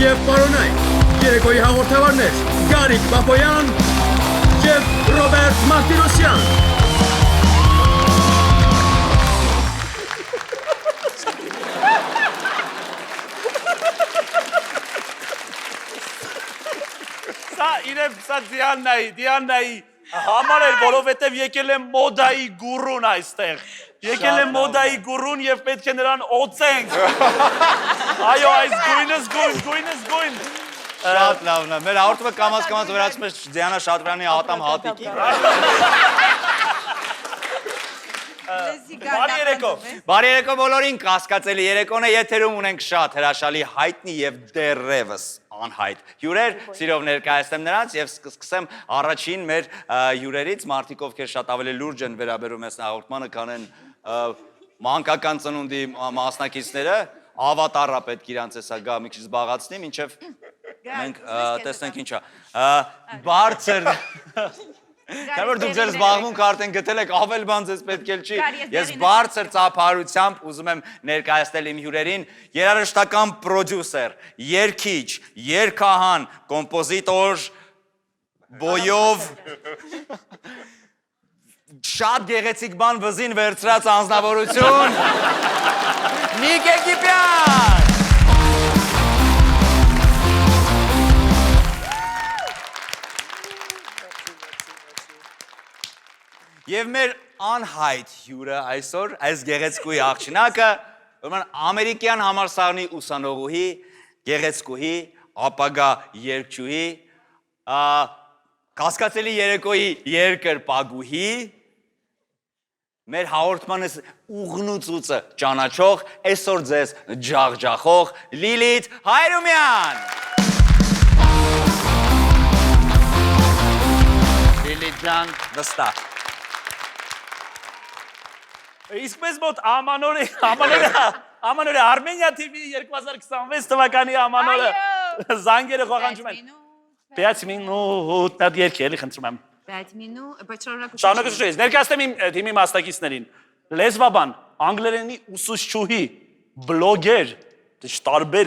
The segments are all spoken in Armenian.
Եվ պարոնայք, երեկոյի հաղորդավարներ Գարիկ Պապոյան և Ռոբերտ Մարտիրոսյան։ Սա Դիաննայի համար էր, որովհետև եկել է մոդայի գուրուն այստեղ։ Եկել է մոդայի գուրուն և պետք է նրան օծենք։ Այո, այս գույնս գույն։ Շատ լավն է, մեր հաղորդումը կամաց վերածում է Դիանա Շատրյանի ատամ հատիկի։ Բարի երեկո բոլորին, կասկածելի երեկոն է, եթերում ունենք շատ հրաշալի հայտնի և դեռևս անհայտ հյուրեր, սիրով ներկայացնեմ նրանց և սկսեմ առաջին մեր հյուրերից, մարդիկ ովքեր շատ ավելի լուրջ են վերաբերում այս հաղորդմանը, քան են մանկական ծնունդի մասնակիցները, ավատարը պետք իրանց էսա գա մի քիչ զբաղացնի, մինչև մենք տեսնենք ինչա։ Բարձր Քան որ դուք ձեր զբաղմունքը արդեն գտել եք, ավել բան ձեզ պետք էլ չի։ Ես բարձր ծափահարությամբ ուզում եմ ներկայացնել իմ հյուրերին երաժշտական պրոդյուսեր, երգիչ, երգահան, կոմպոզիտոր, բոյով, շատ գեղեցիկ բան վզին վերցրած անձնավորություն, Նիկ Էգիպյան։ Եվ մեր անհայտ հյուրը այսօր, այս գեղեցկուի աղջնակը, ամերիկյան համալսարանի ուսանողուհի, գեղեցկուհի, ապագա երգչուհի, կասկածելի երեկոյի երկրպագուհի, մեր հաղորդմանս ուղնուցուցը ճանաչող, այսօր ձեզ ջաղջախող Լիլիթ Հայրումյան։ Լիլիթ ջան, վստահ։ Իսկ մեզ մոտ ամանորը Արմենիա TV 2026 թվականի ամանորը զանգերը խողանջում են։ 5 մինուտ նад երկի էլի խնդրում եմ։ 5 մինուտ, բայց շարունակություն։ Շարունակություն ես, ներկայացնեմ իմ թիմի մասնակիցներին։ Լեզվաբան, անգլերենի ուսուցչուհի, բլոգեր, տարբեր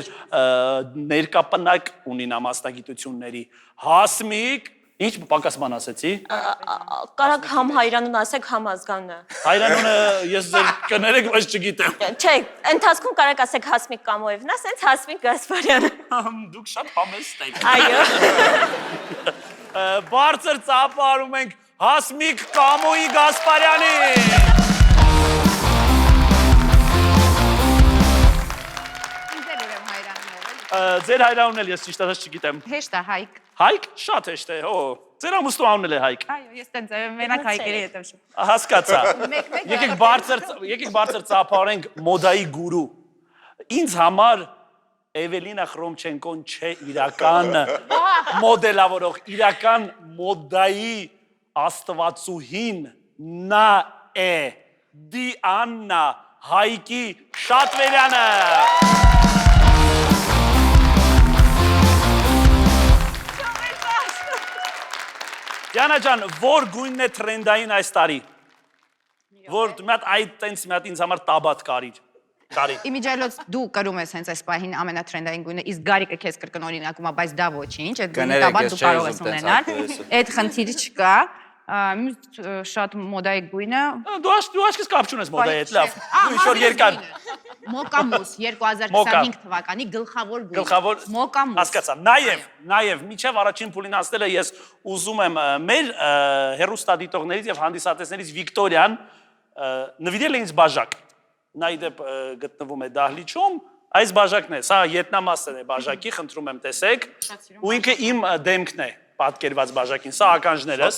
ներկապնակ ունի նա մասնագիտությունների, Հասմիկ, ինչ պակաս բան ասեցի։ Կարակ համ հայրանուն ասեք, համ ազգանունը։ Հայրանունը ես ձեր կներեք, բայց չգիտեմ։ Չէ, ընթացքում կարակ ասեք Հասմիկ Կամոևն, ասենց Հասմիկ Գասպարյանը։ Դուք շատ համեստ եք։ Այո։ Բարձր ծափահարում ենք Հասմիկ Կամոյի Գասպարյանի։ Ձեր հայրանունն էլ ես ճիշտ ասած չգիտեմ։ Հեշտ է Հայկ։ Հայկ, շատ հեշտ է, հո։ Ձեր ամուսնու անունն էլ է Հայկ։ Այո, ես տենց մենակ Հայկերի հետ եմ շփվում։ Հասկացա։ Եկեք բարձր ծափահարենք մոդայի գուրու։ Ինձ համար Էվելինա Խրոմչենկոն չէ իրական մոդելավորող, իրական մոդայի աստվածուհին նա է Դիաննա Հայկի Շատվերյանը։ Դիանա ջան, որ գույնն է թրենդային այս տարի։ Որ մի հատ ինձ համար տաբատ կարի։ Իմիջայլոց դու կրում ես հենց այս պահին ամենաթրենդային գույնը, իսկ Գարիկը քեզ կրկնօրինակում է, բայց դա ոչինչ, այդ գույնի տաբատ դու կարող ես ունենալ։ Այդ խնդիրը չկա։ Մյուս շատ մոդայի գույնը։ Դու աչքս կապ չունես մոդայի հետ, լավ։ Ինչ որ երկար։ Մոկամուս 2025 թվականի գլխավոր գույն։ Գլխավոր Մոկամուս։ Հասկացա։ Նաև միջև առաջին փուլին ասելը ես ուզում եմ մեր հերոստադիտողներից եւ հանդիսատեսներից Վիկտորիան նվիրել է ինձ բաժակ։ Նա իդեպ գտնվում է դահլիճում, այս բաժակն է, սա ետնամասն է բաժակի, խնդրում եմ տեսեք, ու ինքը իմ դեմքն է պատկերված բաժակին, սա ականջներս,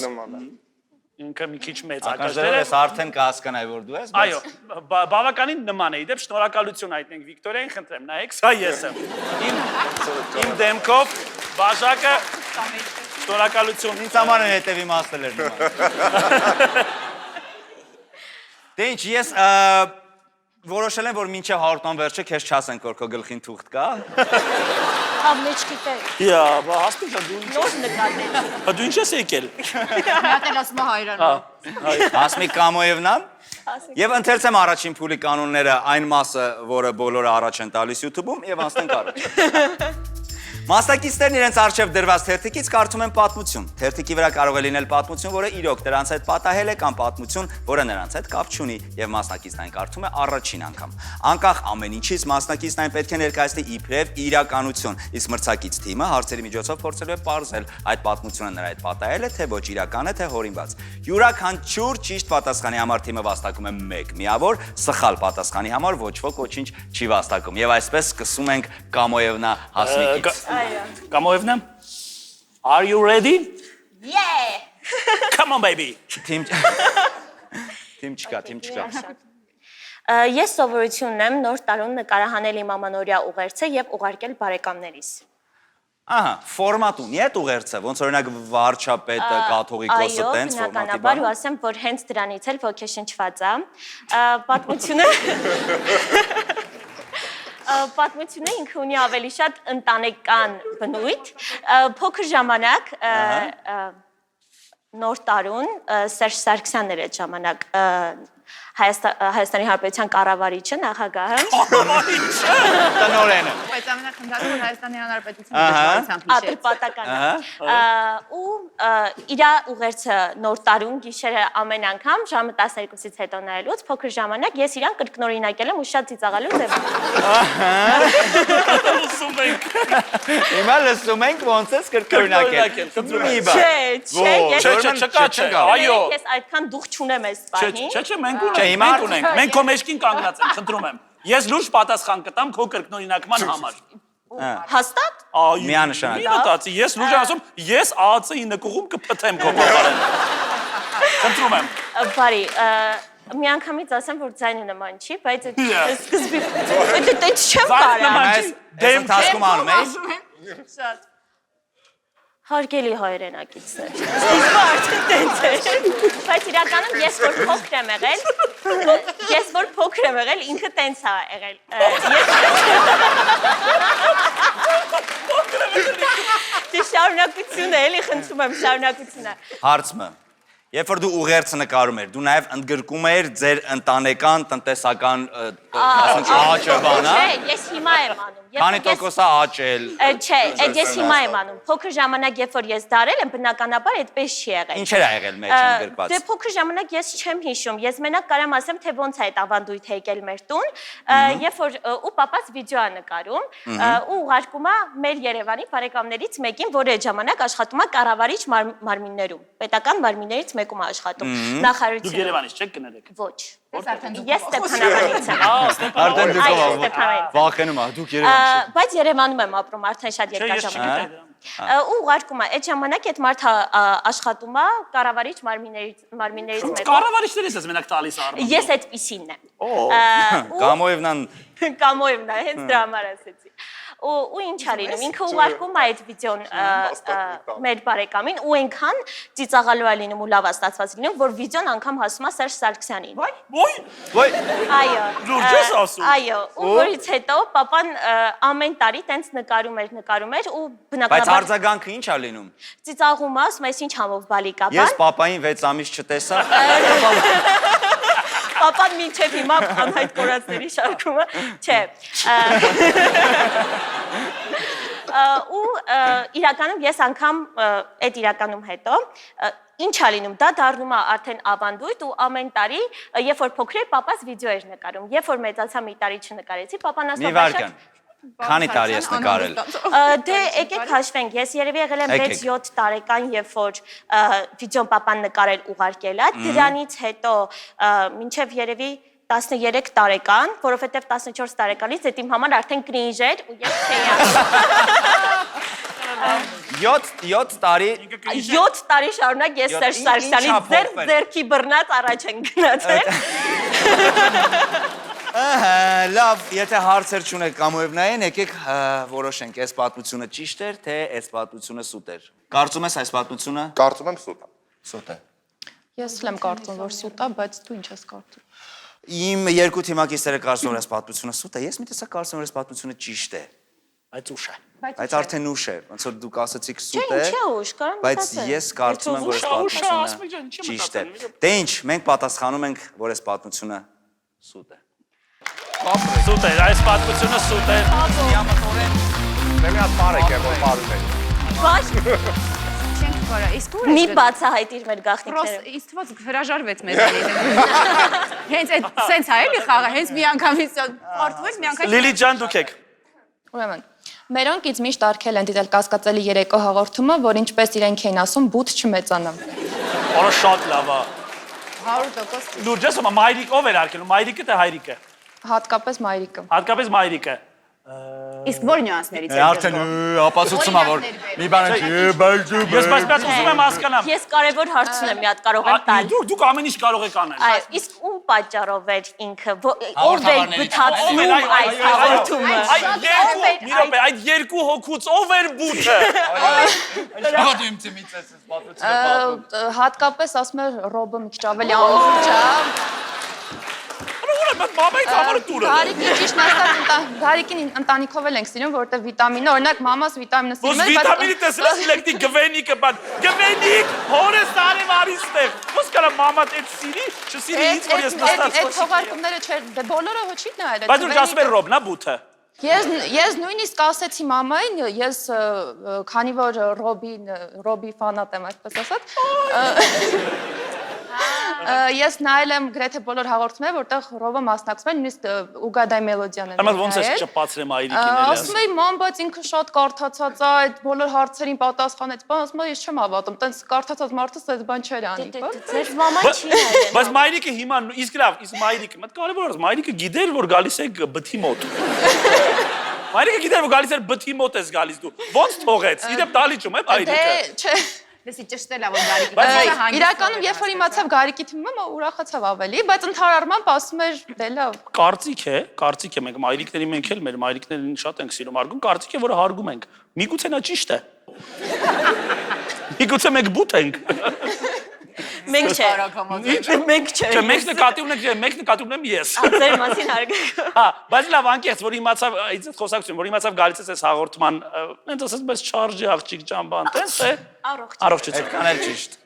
ինքը մի քիչ մեծ ականջներ է։ Ականջներս արդեն կհասկանայի, որ դու ես, Այո, բավականին նման է, իդեպ շնորհակալություն հայտնենք Վիկտորիային, խնդրեմ, նայեք, սա ես եմ, իմ դեմքով բաժակը, շնորհակալություն։ ինձ համար են հետևի մասել էր նման։ Դե ինչ, ես որոշել եմ, որ մինչև հաղորդման վերջը քեզ չասենք, որ քո գլխին թուղթ կա։ Համ մեջքի տեղ։ Իա, բա հասպիկ դու ինչ Նոր նկատել։ Բա դու ինչ ես եկել։ Հատել ասում է հայրանը։ Հասմիկ Կամոևն է։ Եվ ընթերցեմ առաջին փուլի կանոնները, այն մասը, որը բոլորը առաջ են տալիս YouTube-ում, եւ անցնենք առաջ։ Մասնակիցներն իրենց առջև դրված թերթիկից կարդում են պատմություն։ Թերթիկի վրա կարող է լինել պատմություն, որը իրոք դրանց հետ պատահել է, կամ պատմություն, որը նրանց հետ կապ չունի, եւ մասնակիցն այն կարդում է առաջին անգամ։ Անկախ ամեն ինչից մասնակիցն այն պետք է ներկայացնի իբրև իրականություն, իսկ մրցակից թիմը հարցերի միջոցով փորձելու է պարզել այդ պատմությունը նրա հետ պատահել է, թե ոչ իրական է, թե հորինված։ Յուրաքանչյուր ճիշտ պատասխանի համար թիմը վաստակում է 1 միավոր, սխալ պատասխանի համար ոչ ոք ոչինչ չի վաստակում։ Եվ այսպես սկսում ենք Կամոևնա Հասմիկից։ Կամոևնա, are you ready? Yeah. Come on baby. Թիմ չկա։ Ես սովորություն ունեմ նոր տարուն նկարահանել իմ ամանորյա ուղերձը եւ ուղարկել բարեկամներիս։ Ահա, ֆորմատ ունի այդ ուղերձը, ոնց օրինակ վարչապետը, կաթողիկոսը տենց ֆորմատի բնականաբար ու ասեմ, որ հենց դրանից էլ ոգեշնչված է։ Պատմությունը Պատմությունը ինքը ունի ավելի շատ ընտանեկան բնույթ, փոքր ժամանակ նոր տարուն Սերժ Սարգսյանն էր այդ ժամանակ Հայաստանի Հանրապետության կառավարիչը, նախագահը։ Կառավարիչը։ Տնօրենը։ Բայց ամենախնդրածը որ Հայաստանի Հանրապետության դժվարությամբ պատականը։ Ու իր ուղերձը նոր տարուն գիշերը ամեն անգամ ժամը 12-ից հետո նայելուց փոքր ժամանակ ես իրան կրկնօրինակել եմ ու շատ ծիծաղալու ձև։ Լսում ենք։ Հիմա լսում ենք ոնց ես կրկնօրինակել։ Չէ, Այո։ ես այդքան դուխ չունեմ այս պահին։ Չէ, մենք ունենք։ Մենք քո մեջքին կանգնած ենք, խնդրում եմ։ Ես լուրջ պատասխան կտամ քո կրկնօրինակման համար։ Հաստատ։ Միանշանակ։ Մի մտածի, ես լուրջ ասում, ես ԱԱՑ-ի նկուղում կփթեմ քո փոխարեն։ Խնդրում եմ։ Բարի, մի անգամից ասեմ, որ ձայնը նման չի, բայց սկզբի այդ չեմ կարա։ Այս ընթացքում անում ես։ շատ Հարգելի հայրենակիցներ։ Սկիզբը արդեն տենց է։ Բայց իրականում ես որ փոքր եմ եղել, ինքը տենց է եղել։ Դե շարունակությունը էլի խնդրում եմ շարունակությունը։ Հարցը։ Երբ որ դու ուղերձը նկարում ես, դու նաև ընդգրկում ես ձեր ընտանեկան տնտեսական աճը բանա։ Չէ, ես հիմա եմ անում։ Քանի տոկոս է աճել։ Չէ, այդ ես հիմա եմ անում։ Փոքր ժամանակ երբ որ ես դարել եմ, բնականաբար այդպես չի եղել։ Ինչեր ա եղել մեջ ընդգրկված։ Դե փոքր ժամանակ ես չեմ հիշում։ Ես մենակ կարամ ասեմ, թե ոնց է այդ ավանդույթը եկել մեր տուն, երբ որ ու պապաս վիդեո է նկարում, ու ուղարկում է մեր Երևանի բարեկամներից մեկին, որը այդ ժամանակ աշխատում է կառավարիչ մարմիններում։ Պետական մարմիններից մեկում է աշխատում։ Դուք Նախարարություն։ Երևանից չեք գներեք։ Ոչ։ Ես Ստեփանավանից եմ։ Արդեն դուք Այո, Ստեփանավանից։ վախենում ա, դուք Երևան Բայց Երևանում եմ ապրում արդեն շատ երկար ժամանակ։ Ու ուղարկում է, այդ ժամանակ այդ մարդը աշխատում է կառավարիչ մարմիններից մեկում։ Կառավարիչներից ես մենակ տալիս առնում։ Ես այդպիսինն եմ։ Կամոևնան Կամոևնա, հենց դրա համար ասեցի։ Ու ինչ ա լինում, ինքը ուղարկում է այդ վիդեոն մեր բարեկամին ու այնքան ծիծաղալու է լինում ու լավ ստացված լինում, որ վիդեոն անգամ հասնում է Սերժ Սարգսյանին։ Ոյ Այո։ Լուրջ ես ասում։ Այո, ու որից հետո papan ամեն տարի տենց նկարում էր ու Բայց բնականաբար արձագանքը ինչ ա լինում։ ծիծաղում է, ասում ես ինչ համով բալիկա բան։ Ես պապային 6 ամիս չտեսա։ Papan մինչև հիմա անհայտ կորածների շարքումը, չէ։ Ու իրականում ես անգամ այդ իրականում հետո ինչ ա լինում, դա դառնում է արդեն ավանդույթ ու ամեն տարի, երբ որ փոքր էր, papas վիդեո էր նկարում, երբ որ մեծացա մի տարի չնկարեցի, papan ասում Մի վարքան։ Քանի տարի ես նկարել։ Դե եկեք հաշվենք, ես երևի եղել եմ 6-7 տարեկան, երբ որ վիդեոն papan նկարել ուղարկել է, դրանից հետո մինչև երևի 13 տարեկան, որովհետև 14 տարեկանից այդ իմ համար արդեն կրինժ էր ու ես չէի 7 տարի 7 տարի շարունակ ես Սերժ Սարգսյանի ձերքի բռնած առաջ են գնացել։ Լավ, եթե հարցեր չունեք Կամոևնային, եկեք որոշենք, այս պատմությունը ճիշտ էր, թե այս պատմությունը սուտ էր։ Կարծում ես այս պատմությունը։ Կարծում եմ սուտ է։ Սուտ է։ Ես էլ եմ կարծում, որ սուտ է, բայց դու ինչ ես կարծում։ Իմ երկու թիմակիցները կարծում որ այս պատմությունը սուտ է, ես մի տեսակ կարծում որ այս պատմությունը ճիշտ է։ Բայց ուշ է։ Բայց արդեն ուշ է, ոնց որ դուք ասացիք սուտ է։ Չէ, ուշ, կարամ Բայց մտածել։ ես կարծում եմ որ այս պատմությունը ճիշտ է։ Դե ինչ, մենք պատասխանում ենք որ այս պատմությունը սուտ է։ Սուտ է, այս պատմությունը սուտ է։ Դե մի հատ բարեք է, որ բարում է։ Ոչ, Չենք կարա, իսկ ուր մի բացահայտիր մեր գաղտնիքները։ Ինձ թվաց հրաժարվեց մեզանից։ Հենց այդ սենց է էլի խաղը, հենց մի անգամից պարտվեց, մի անգամ։ Լիլի ջան դուք եք։ Ուրեմն, մերոնքից միշտ արկել են դիտել կասկածելի երեկո հաղորդումը, որ ինչպես իրենք էին ասում, բութ չմեծանա։ Որը շատ լավ է։ 100%։ Լուրջ ես, մայրիկ ով էր արկելու, մայրիկը թե հայրիկը։ Հատկապես մայրիկը։ Հատկապես մայրիկը։ Իսկ որ նյուանսներից եք Արդեն ապացուցում է, որ մի բան չի, բայց Ես բայց ուզում եմ հասկանամ։ Ես կարևոր հարց ունեմ, մի հատ կարող եմ տալ։ Դուք ամեն ինչ կարող եք անել։ Այո, իսկ ում պատճառով էր ինքը, ով էր բթացնում այս հաղորդումը։ Այդ երկու հոգուց ով էր բութը։ Շատում ցիմից էս պատմությունը։ Հատկապես ասում է Ռոբը մի քիչ ավելի անուրջա։ Մամայից համար դուրը։ Գարիկին ճիշտ նստած Գարիկին ընտանիքով էլ ենք սիրում, որովհետև վիտամինը, օրինակ մամաս վիտամինը սիրում Ոս վիտամինի տեսրես իլեկտի գվենիկը բան։ Գվենիկ, հորես տարեվարի ստեղ։ Ոս կարա մամատ այդ սիրի, չսիրի ինձ որ ես նստած։ Այդ թողարկումները չէր, դե բոլորը հոչի նայել։ Բայց դուք ասում եք Ռոբն է բութը։ Ես նույնիսկ ասեցի մամային, ես քանի որ Ռոբի ֆանատ եմ, այսպես ասած, ես նայել եմ գրեթե բոլոր հաղորդումները, որտեղ Ռոբը մասնակցում է, նույնիսկ Ուգադայ մելոդիան է։ Ամեն ոնց ես չպացրեմ այրիկին էլ։ Ասում էի, ման, բայց ինքը շատ կարդացած է, այդ բոլոր հարցերին պատասխանեց, բան ասում եմ, ես չեմ հավատում, տենց կարդացած մարդս այդ բան չէր անի, բա։ Ձեր մաման չի նայել։ Բայց մայրիկը հիմա իսկ լավ, իսկ մայրիկը, մտ կարևոր է, մայրիկը գիտեր որ գալիս է բթի մոտ։ Մայրիկը գիտեր որ գալիս է բթի մոտ ես գալիս դու։ Ոնց թողեց։ Իդեպ տալիճում է մայրիկը։ Դե, չէ։ Լսի ճշտել է որ Գարիկը։ Իրականում երբ որ իմացավ Գարիկի թիմը, ուրախացավ ավելի, բայց ընդհանրապես ասում էր, դե լավ։ Կարծիք է, մենք մայրիկների մենք էլ մեր մայրիկներին շատ ենք սիրում հարգում, կարծիք է որը հարգում ենք։ Միգուցե նա ճիշտ է։ Միգուցե մենք բութ ենք։ Մենք չէ։ Մենք չէ։ Չէ, մենք նկատի ունեմ ես։ Ձեր մասին հարգանք։ Հա, բայց լավ անկեղծ, որ իմացավ, այդ խոսակցություն, որ իմացավ գալիս է այս հաղորդման, այնց ասած, բայց չարժի աղջիկ ջան բան, տենց է։ Առողջություն։ Այդքան էլ ճիշտ։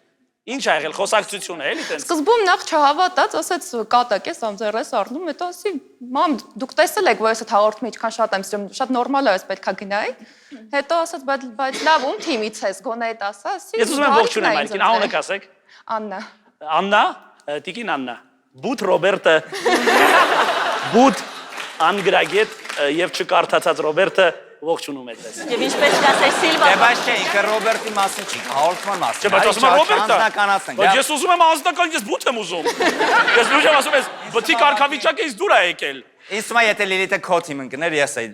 Ինչ ա եղել, խոսակցություն է, էլի տենց։ Սկզբում նախ չհավատաց, ասեց կատակ ես ամձերես առնում, հետո ասի, մամ, դուք տեսել եք, որ ես այդ հաղորդումը ինչքան շատ եմ սիրում, շատ նորմալ է, ես պետքա գնայի։ Հետո ասեց, բայց լավ, ում թիմից ես, գոնե այդ ասա, ասի։ Ես ուզում եմ ողջունեմ այրիկին, անունը կասեք։ Աննա։ Աննա, տիկին Աննա, Բութ Ռոբերտը, Բութ Անգրագետ եւ չկարդացած Ռոբերտը ողջունում է ձեզ։ Եվ ինչպես կասեր Սիլվա։ Դե բայց չէ, ինքը Ռոբերտի մասին չի, հաղորդման մասին։ Չէ, բայց ասում եմ Ռոբերտը։ Անձնականացնենք։ Բայց ես ուզում եմ անձնական, ես Բութ եմ ուզում։ Ես լույս եմ ասում ես, բթի կարգավիճակը ինձ դուր է եկել։ Ինձ թվում է եթե Լիլիթը քո թիմ ընկներ, ես էի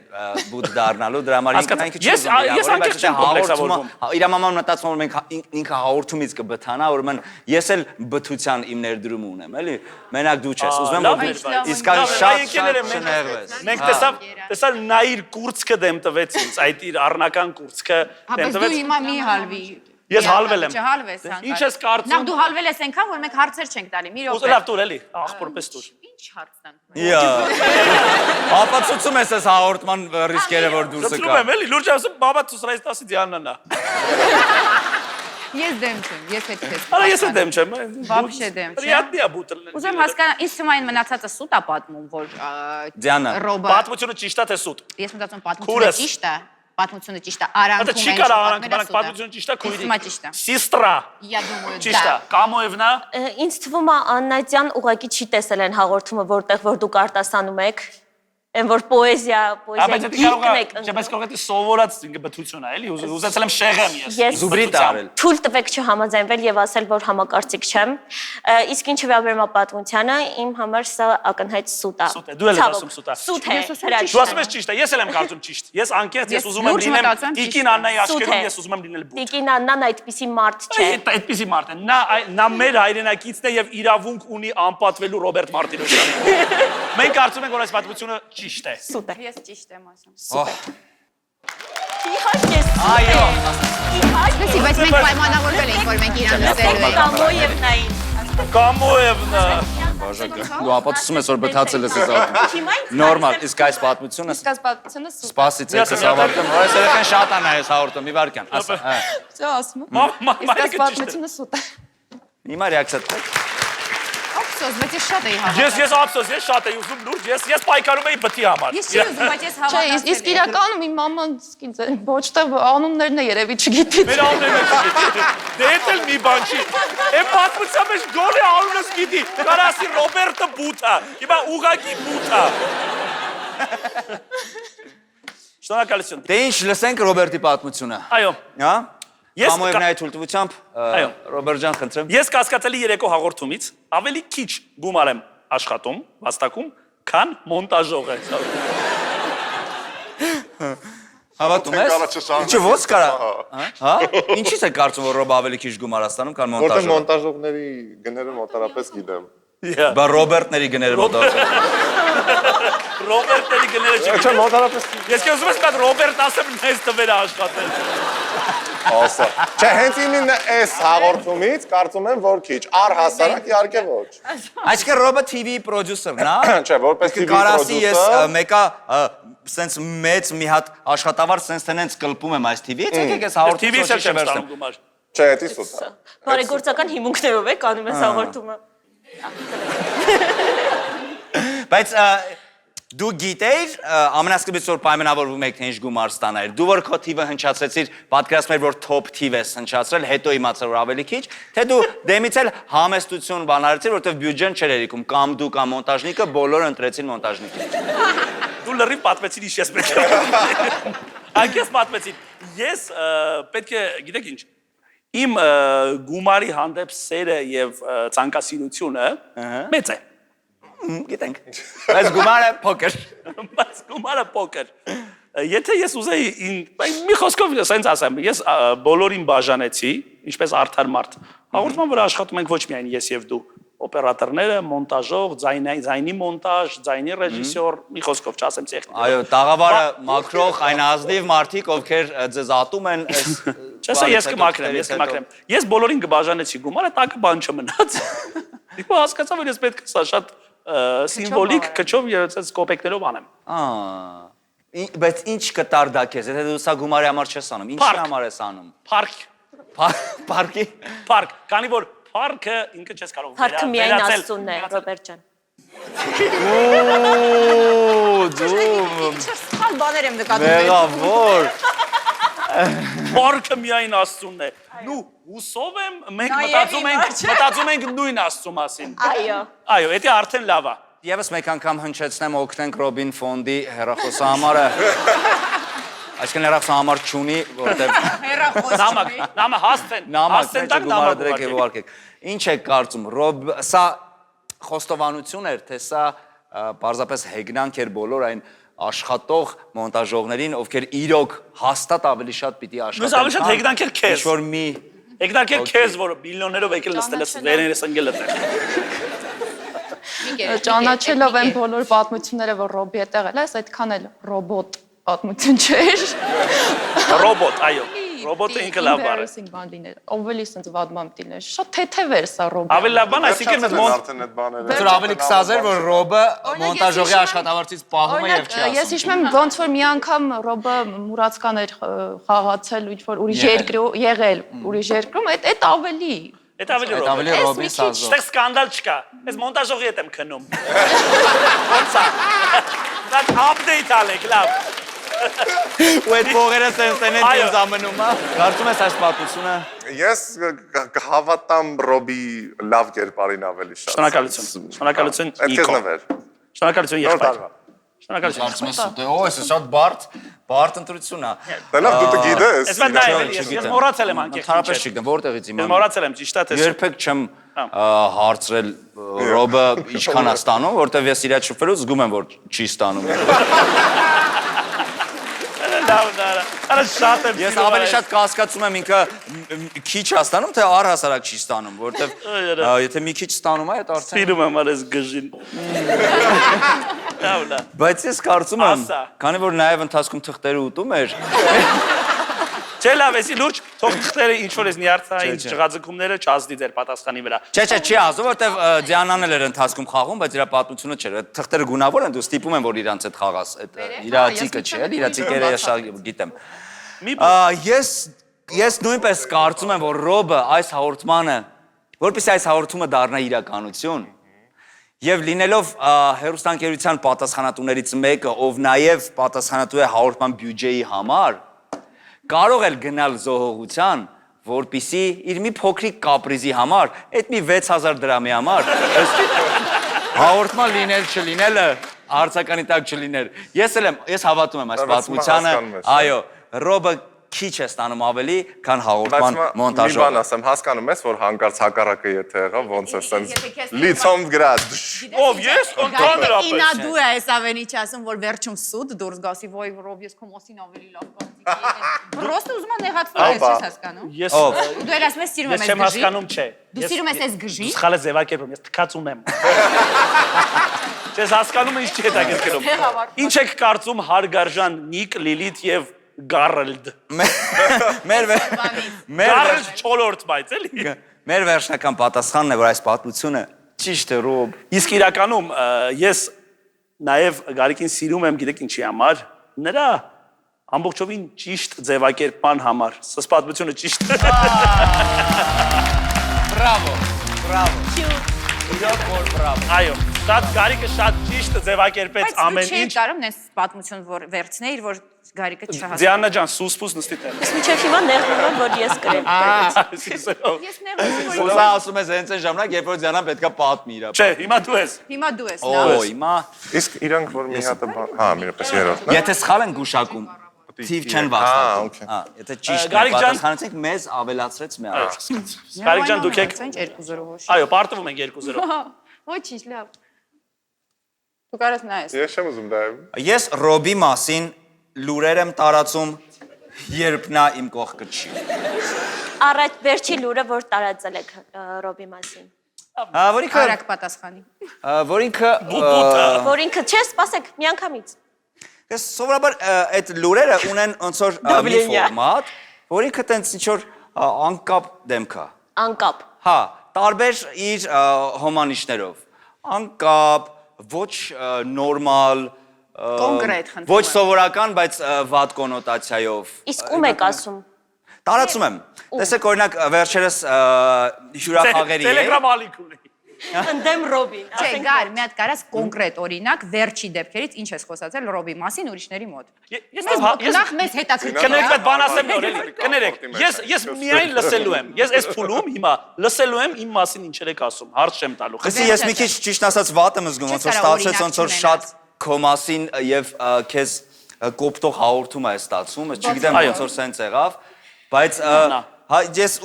բութ դառնալու, դրա համար Ես անկեղծ չեմ կոմպլեքսավորվում։ Իր մաման մտածում որ մենք ինքը հաղորդումից կբթանա, ուրեմն ես էլ բթության իմ ներդրումը ունեմ, էլի։ Մենակ դու չես, ուզում եմ որ իսկական շատ շնեղվես։ Մենք տեսա նայիր կուրծքը դեմ տվեց ինձ, այդ իր առնական կուրծքը դեմ Բայց դու տվեց։ հիմա մի հալվի։ Ես հալվել եմ։ Չհալվես անկա։ Ինչ ես կարծում։ Նախ դու հալվել ես այնքան, որ մենք հարցեր չենք տալի։ Մի րոպե։ Լավ տուր էլի, աղբորպես տուր։ Ինչ հարց տանք։ Իա։ Ապացուցում ես այս հաղորդման ռիսկերը որ դուրս Լսում եմ էլի, լուրջ ասում, բաբա ցուսրայս 10-ից Դիանան է։ Ես դեմ չեմ, ես հետ քեզ։ Արա ես դեմ չեմ։ Вообще դեմ չեմ։ Ռիատնի է բուտը։ Ուզում հասկանալ, ինձ թվում է այն մնացածը սուտ է պատմում, որ Դիանա։ Ռոբը Պատմությունը ճիշտ է թե սուտ։ ես մտածում պատմությունը ճիշտ է, պատմությունը ճիշտ է, Դա արանքում չի կարա արանք, բայց պատմությունը ճիշտ է, Հիմա ճիշտ է։ Սիստրա։ Я думаю, Ճիշտ է։ Կամոևնա։ Ինձ թվում է Աննադյան ուղղակի չի տեսել այն հաղորդումը, որտեղ որ դուք արտասանում եք, այն որ պոեզիա Չէ, բայց կարող է սովորած բթություն է, էլի, ուզեցել եմ շեղեմ ես։ Զուբրիտ արել։ Թույլ տվեք չհամաձայնվել եւ ասել, որ համակարծիք չեմ։ Իսկ ինչ վերաբերում է պատմությանը, իմ համար սա ակնհայտ սուտ է։ Սուտ է, դու էլ ես ասում սուտ է։ Սուտ է։ Դու ասում ես ճիշտ է, ես էլ եմ կարծում ճիշտ։ Ես անկեղծ, ես ուզում եմ լինեմ Տիկին Աննայի աչքերում, ես ուզում եմ լինել բութ։ Տիկին Աննան այդպիսի մարդ չէ։ Այդպիսի մարդ է։ Նա մեր հայրենակիցն է եւ իրավունք ունի անպատվելու Ռոբերտ Մարտիրոսյանին։ Մենք կարծում ենք, որ այս պատմությունը ճիշտ է։ Սուտ է։ Ես ճիշտ եմ ասում։ Իհարկե։ Այո։ Լսի, բայց մենք պայմանավորվել ենք, որ մենք իրան լսելու ենք։ Կամոևնային։ Կամոևնա։ Բաժակը։ Դու ապացուցում ես որ բթացել ես այս հաղորդումը։ Նորմալ, իսկ այս պատմությունը Իսկ այս պատմությունը սուտ է։ սպասից ես հավատում, որ այս երեխան շատ ան է այս հաղորդում, մի վարքան, ասա։ Չէ, ասում եմ։ Իսկ այս Մայրիկը ճիշտ է։ պատմությունը սուտ է։ Հիմա ռեակցիա տվեք։ ափսոս, բայց ես շատ էի հավատացել։ Ես ափսոս, ես շատ էի ուզում լուրջ, ես պայքարում էի բթի համար։ Ես չի ուզում, բայց ես Չէ, հավատացել իսկ իրականում իմ մաման ոչ թե անուններն է երևի չգիտի։ Մեր անունները չգիտի։ Դե էդ էլ մի բան չի։ Էն պատմության մեջ գոլի անունս գիտի։ Կարա ասի Ռոբերտը Բութա։ Հիմա ուղակի Բութա։ Շնորհակալություն։ Դե ինչ լսենք Ռոբերտի պատմությունը։ Այո։ Հա։ Ես Համոյրնայի թույլտվությամբ Ռոբերտ ջան, խնդրեմ։ Ես կասկածելի երեկո հաղորդումից ավելի քիչ գումար եմ աշխատում, վաստակում, քան մոնտաժողը։ Հավատում ես։ Ինչու ո՞նց կարա։ Հա։ Ինչի՞ց է կարծում որ Ռոբը ավելի քիչ գումար ստանում, քան Որտեղ մոնտաժողը։ մոնտաժողների գները մոտարապես գիտեմ։ Բա Ռոբերտների գները մոտարապես։ Ռոբերտների գները Չէ, չգիտեմ։ մոտարապես Ես կուզում եմ այդ Ռոբերտ ասեմ մեզ տվեր աշխատել։ ասա։ Չէ, հենց իմին այս հաղորդումից կարծում եմ որ քիչ, առհասարակ իհարկե ոչ։ Այսինքն Ռոբը TV պրոդյուսերն է, հա։ Չէ, որպես TV Կարասի ես պրոդյուսեր, մեկա սենց մեծ մի հատ աշխատավար սենց տենց կլպում եմ այս TV-ից, եկեք այս հաղորդումը TV-ից էլ չեմ ստանում գումար։ չէ, դա սուտ է։ Բարեգործական հիմունքներով եք անում այս հաղորդումը։ Բայց դու գիտեիր ամենասկզբից որ պայմանավորվում եք թե ինչ գումար ստանայր։ Դու որ քո թիվը հնչացեցիր, պատկերացնիր որ top թիվ ես հնչացրել, հետո իմացար որ ավելի քիչ, թե դու դեմից էլ համեստություն բանարեցիր, որովհետև բյուջեն չէր երիկում, կամ դու կամ մոնտաժնիկը բոլորը ընտրեցին մոնտաժնիկին։ Դու լրիվ պատմեցիր ինչ ես պետք է։ Անկես պատմեցին։ Ես պետք է, գիտեք ինչ, իմ գումարի հանդեպ սերը եւ ցանկասիրությունը մեծ է։ Գիտենք։ Բայց գումարը փոքր։ Բայց գումարը փոքր։ Եթե ես ուզեի մի խոսքով ասենց ասեմ, ես բոլորին բաժանեցի, ինչպես արդար մարդ։ Հաղորդման վրա աշխատում ենք ոչ միայն ես եւ դու, օպերատորները, մոնտաժող, ձայնի մոնտաժ, ձայնի ռեժիսոր, մի խոսքով չասեմ տեխնիկ։ Այո, տաղավարը մակրող այն ազնիվ մարդիկ, ովքեր ձեզ ատում են այս Չասա ես կմաքրեմ։ Ես բոլորին կբաժանեցի գումարը, տակը բան չմնաց։ Դիպո հասկացա որ ես պետք է սա շատ սիմվոլիկ քչով երեցած կոպեկներով անեմ։ Բայց ինչ կտարդակ ես, եթե դու սա գումարի համար չես անում, ինչի համար ես անում։ Փարքի։ Փարք, քանի որ փարքը ինքը չես կարող Փարքը միայն Աստծունն է, Ռոբերտ ջան։ Դու Սխալ բաներ եմ նկատում։ մեղավոր։ Փարքը միայն Աստծունն է։ Նու հուսով եմ, մենք մտածում ենք նույն Աստծու մասին։ Այո։ Այո, դա արդեն լավ է։ Եվս մեկ անգամ հնչեցնեմ օգնենք Ռոբին Ֆոնդի հեռախոսահամարը։ Այսինքն հեռախոսահամար չունի, որտեղ Նամը հասցեն տակ գումարը դրեք եւ ուղարկեք։ Ինչ եք կարծում, Ռոբ, սա խոստովանություն էր, թե սա պարզապես հեգնանք էր բոլոր այն աշխատող մոնտաժողներին, ովքեր իրոք հաստատ ավելի շատ պիտի աշխատեն։ Նույնիսկ ավելի շատ հեգնանք էր քեզ։ Ինչ որ մի Եկնակ է քեզ, որ միլիոներով եկել նստել ես վերներես ընկել ես։ Ճանաչելով այն բոլոր պատմությունները, որ Ռոբի հետ եղել ես, այդքան էլ ռոբոտ պատմություն չէր։ Ռոբոտ, այո։ Ռոբոտը ինքը լավ բառ է։ Ավելի սենց վատ բան դիներ։ Շատ թեթև էր սա Ռոբը։ Ավելի լավ բան, այսինքն մեզ արդեն այդ բաները։ Դուր ավելի կսած էր, որ Ռոբը մոնտաժողի աշխատավարձից պահում է եւ չի ասում։ Ես հիշում եմ ոնց որ մի անգամ Ռոբը մուրացկան էր խաղացել ինչ որ ուրիշ երկրում եղել, ուրիշ երկրում, այդ ավելի։ Դա ավելի Ռոբին սազո։ Ստեղ սկանդալ չկա։ Ես մոնտաժողի հետ եմ քնում։ Ոնց է։ Դա update ալեք, լավ։ Ու այդ փողերը սենսեն են ինձ ամնում, հա։ Կարծում ես այս պատմությունը։ Ես կհավատամ Ռոբի լավ կերպարին ավելի շատ։ Շնորհակալություն։ Շնորհակալություն Նիկո։ Շնորհակալություն եղբայր։ Շնորհակալություն։ Կարծում ես դե օ, այս շատ բարդ ընտրություն է։ Դա լավ դու գիտես։ Ես մենակ ես մոռացել եմ անկեղծ։ Հարաբերս չգիտեմ, որտեղից Ես իմանամ։ մոռացել եմ, ճիշտ է թե։ Երբեք չեմ հարցրել Ռոբը ինչքան է ստանում, որտեվ ես իրա շփվելուց զգում եմ, որ չի ստանում։ Լավ, արա շատ եմ։ Ես ավելի շատ կասկածում եմ ինքը քիչ է ստանում, թե առհասարակ չի ստանում, որտեվ եթե մի քիչ ստանում է, դա արդեն Սիրում եմ արես գժին։ Լավ։ Բայց ես կարծում եմ, Ասա։ քանի որ նաև ընթացքում թղթերը ուտում էր, Չէ, լավ, էսի լուրջ, թող թղթերը ինչ որ էս նյարդային ջղաձգումները չազդի ձեր պատասխանի վրա։ Չէ, չի ասում, որտեվ Դիանան էլ էր ընթացքում խաղում, բայց իր պատմությունը չէր։ Թղթերը գունավոր են, դու ստիպում են, որ իրանց հետ խաղաս, այդ իր ծիկը չէ, էլի, իր ծիկերը ես գիտեմ։ Ես նույնպես կարծում եմ, որ Ռոբը այս հաղորդմանը, որպեսզի այս հաղորդումը դառնա իրականություն, Եվ լինելով հերոստանգերության պատասխանատուներից մեկը, ով նաև պատասխանատու է հաղորդման բյուջեի համար, կարող էլ գնալ զոհողության, որպիսի իր մի փոքրիկ կապրիզի համար, այդ մի 6000 դրամի համար, հաղորդման լինել չլինելը, հարցականի տակ չլիներ։ Ես հավատում եմ այս պատմությանը, այո, Ռոբը քիչ է ստանում ավելի, քան հաղորդման մոնտաժը։ Մի բան ասեմ, հասկանում ես, որ հանկարծ հակառակը եթե եղավ, ոնց է սենց լիցոմ գրած։ Ով ես ընդհանրապես։ Ինա դու ես ավենիչ ասում, որ վերջում սուտ դուրս գասի, ոյ Ռոբ, ես քո մասին ավելի լավ կարծիք։ Պրոստը ուզում եմ նեղացնել, ես հասկանում։ Ես Ու դու ես մեզ սիրում ես ես չեմ հասկանում, չէ։ Դու սիրում ես այս գժի։ Սխալ է ձևակերպում, ես թքած ունեմ։ Ես հասկանում եմ ինչ չի հետաքրքրում։ Ինչ եք կարծում հարգարժան Նիկ, Լիլիթ եւ Գարլդ։ Գարլդ չոլորտ բայց էլի։ Մեր վերջնական պատասխանն է, որ այս պատմությունը ճիշտ է, Ռոբ։ Իսկ իրականում ես նաև Գարիկին սիրում եմ, գիտեք ինչի համար, նրա ամբողջովին ճիշտ ձևակերպման համար։ Սա պատմությունը ճիշտ է։ Բրավո, բրավո։ Իրոք որ բրավո։ Այո, շատ Գարիկը շատ ճիշտ ձևակերպեց ամեն ինչ։ Բայց կարում ես պատմություն որ վերցնեիր, որ Գարիկը չհասկանա։ Ձիաննա ջան, սուսպուս նստի տեղ։ Ես միջև հիմա նեղվում եմ, որ ես գրեմ։ Ես նեղվում եմ, Սա ասում ես հենց այն ժամանակ, երբ որ Ձիանան պետքա պատմի իր։ Չէ, հիմա դու ես։ Հիմա դու ես Օ, լավ։ հիմա Իսկ իրանք որ մի հատ հա, միրպես երրորդն է։ եթե սխալ են գուշակում, թիվ չեն վաստակում։ Հա, եթե ճիշտ Գարիկ ջան- պատասխանեցինք, մեզ ավելացրեց մի առաջ։ Գարիկ ջան, դուք եք։ Ինչ 2-0 ոչ։ Այո, պարտվում ենք 2-0։ Ոչինչ, լավ։ Դու կարաս նայես։ Ես չեմ ուզում դա։ Ես Ռոբի մասին լուրեր եմ տարածում, երբ նա իմ կողքը չի։ Առաջ վերջի լուրը, որ տարածել եք Ռոբի մասին։ Որ ինքը Արագ պատասխանի։ որ ինքը Որ ինքը չէ, սպասեք, միանգամից։ ես սովորաբար այդ լուրերը ունեն ոնց որ մի Դավլենյա։ ֆորմատ, որ ինքը տենց ինչ որ անկապ դեմք է։ Անկապ։ Հա, տարբեր իր հոմանիշներով։ Անկապ, ոչ նորմալ, Կոնկրետ խնդրում ոչ եմ։ սովորական, բայց վատ կոնոտացիայով։ Իսկ ում եք ասում։ Տարածում եմ։ Տեսեք օրինակ վերջերս հյուրախաղերի Տելեգրամ ալիք ունի։ Ընդդեմ Ռոբին։ Չէ, գար, մի հատ կարաս կոնկրետ օրինակ վերջի դեպքերից ինչ ես խոսացել Ռոբի մասին ուրիշների մոտ։ Ես Նախ մեզ հետաքրքիր։ Կներեք այդ բան ասեմ նոր էլի։ Կներեք։ Ես միայն լսելու եմ։ Ես այս փուլում հիմա լսելու եմ իմ մասին ինչեր եք ասում։ Հարց չեմ տալու։ Խսի ես մի քիչ ճիշտ ասած վատ եմ զգում, ոնց որ ստացվեց, ոնց որ շատ քո մասին եւ քեզ կոպտող հաղորդում է ստացվում, ես չգիտեմ ոնց որ սենց եղավ, բայց հա ես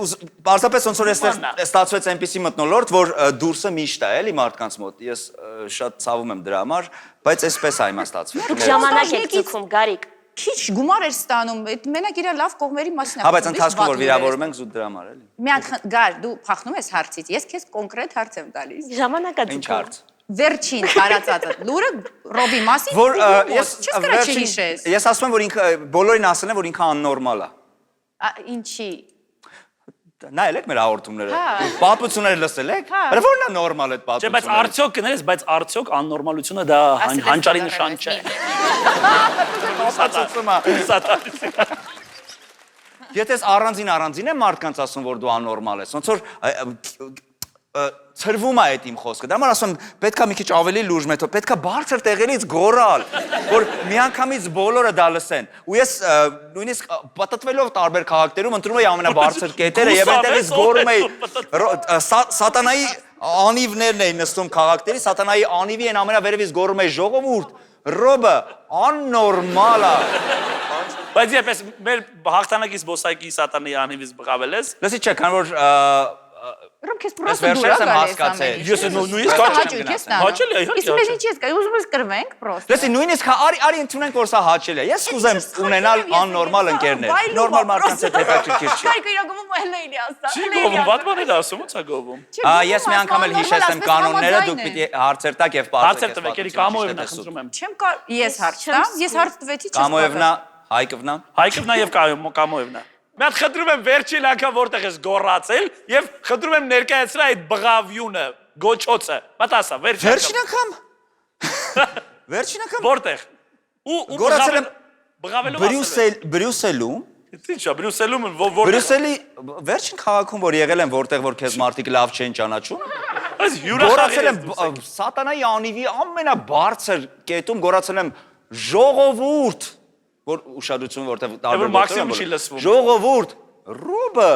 պարզապես ոնց որ ես ստացվեց այնպեսի մթնոլորտ, որ դուրսը միշտ է էլի մարդկանց մոտ։ Ես շատ ցավում եմ դրա համար, բայց այսպես է հիմա ստացվել։ Դուք ժամանակ եք ձգում, Գարիկ։ Քիչ գումար էր ստանում, այդ մենակ իր լավ կողմերի մասին է։ Հա, բայց ընթացքում որ վիրավորում ենք զուտ դրա համար էլի։ Մի հատ գար, դու փախնում ես հարցից, ես քեզ կոնկրետ հարց եմ տալիս։ Ժամանակա Ինչ ձգում։ հարց։ Վերջին տարածածը լուրը Ռոբի մասին Որ ես չես կրա չհիշես։ ես ասում եմ որ ինքը բոլորին ասել են որ ինքը աննորմալ է։ Ինչի։ Նայել եք մեր հաղորդումները։ Հա։ Պատմությունները լսել եք։ Հա։ Բա որն է նորմալ այդ Չէ, բայց պատմությունը։ արդյոք կներես, բայց արդյոք աննորմալությունը դա հանճարի նշան չէ։ Եթե առանձին է մարդկանց ասում որ դու աննորմալ ես, ոնց որ ծրվում է այդ իմ խոսքը։ Դա համար ասում պետքա մի քիչ ավելի լուրջ մեթոդ, պետքա բարձր տեղերից գոռալ, որ միանգամից բոլորը դա լսեն։ Ու ես նույնիսկ պատտվելով տարբեր քաղաքներում ընտրում էի ամենաբարձր կետերը եւ այնտեղից գոռում էի սատանայի անիվներն էին նստում քաղաքների, սատանայի անիվի են ամենավերևից գոռում էի ժողովուրդ, Ռոբը աննորմալ է։ Բայց ես մեր հաղթանակի զբոսայգի սատանայի անիվից բղավել ես։ Լսի չէ, քան որ Ռոբ քեզ Ես պրոստը դուրա վերջերս եմ գալիս հասկացել։ ամեն ինչ։ Ես նույնիսկ Հաճույք ես ստանում։ Հաճելի է, Իսկ մենք ինչ ես կա, ուզում ես կրվենք պրոստը։ Լսի, նույնիսկ արի ընդունենք որ սա հաճելի է։ Ես կուզեմ ունենալ աննորմալ ընկերներ։ Նորմալ մարդկանց հետ հետաքրքիր չի։ Կարիք իրականում հելեյլի ասա։ Չի գովում, ված բան էլ ասում, ո՞նց է գովում։ Ես մի անգամ էլ հիշեցնեմ կանոնները, դուք պիտի հարցեր տակ եւ Հարցեր տվեք, էլի Կամոևնա խնդրում եմ։ Չեմ կար ես հարց տամ, ես հարց տվեցի չես Կամոևնա, Հայկովնա։ Հայկովնա եւ Կամոևնա։ Մի հատ խնդրում եմ վերջին անգամ որտեղ ես գոռացել եւ խնդրում եմ ներկայացրա այդ բղավյունը, գոչոցը։ Պատասա, Վերջին անգամ։ Վերջին անգամ որտեղ։ Ու գոռացել եմ բղավելու Բրյուսելում։ Ինչա, Բրյուսելում որ Բրյուսելի վերջին քաղաքում որ եղել եմ որտեղ որ քեզ մարդիկ լավ չեն ճանաչում։ Այս յուրախաղի Գորացել եմ սատանայի անիվի ամենաբարձր կետում գորացել եմ ժողովուրդ, որ ուշադրություն որտեղ Որ մաքսիմում չի լսվում։ Ժողովուրդ, Ռոբը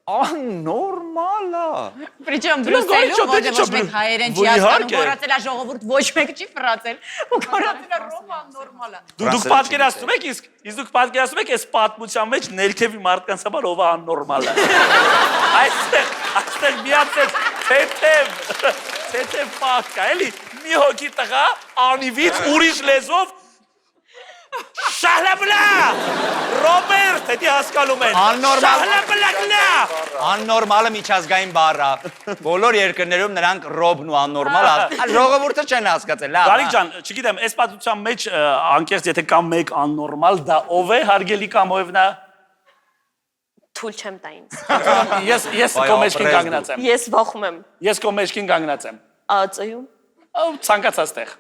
աննորմալ է։ Պրիչեմ Դրանք Բրյուսելում գորիչո, ոչ մեկ հայերեն չի իհարկե։ հասկանում, գորացել է ժողովուրդ, ոչ մեկ չի ֆրացել, ու գորացել է Ռոմա նորմալ է։ Դուք պատկերացնում եք, իսկ դուք պատկերացնում եք այս պատմության մեջ ներքևի մարդկանց համար ով է աննորմալ է։ Այստեղ միացած թեթև ֆակտ կա, էլի մի հոգի տղա անիվից ուրիշ լեզվով Շահլաբլա! Ռոբերտ, հետի հասկանում են։ Շահլաբլա! Աննորմալը միջազգային բառ է։ Բոլոր երկրներում նրանք ռոբն ու աննորմալ ժողովուրդը չեն հասկացել։ Լավ։ Գարիկ ջան, չգիտեմ, այս պատմության մեջ անկեղծ եթե կա մեկ աննորմալ, դա ով է, հարգելի կամ ով նա։ Թույլ չեմ տա ինձ։ Ես քո մեջքին կանգնած եմ։ Ես վախում եմ։ Ես քո մեջքին կանգնած եմ։ Ածոյում։ Ցանկացած տեղ։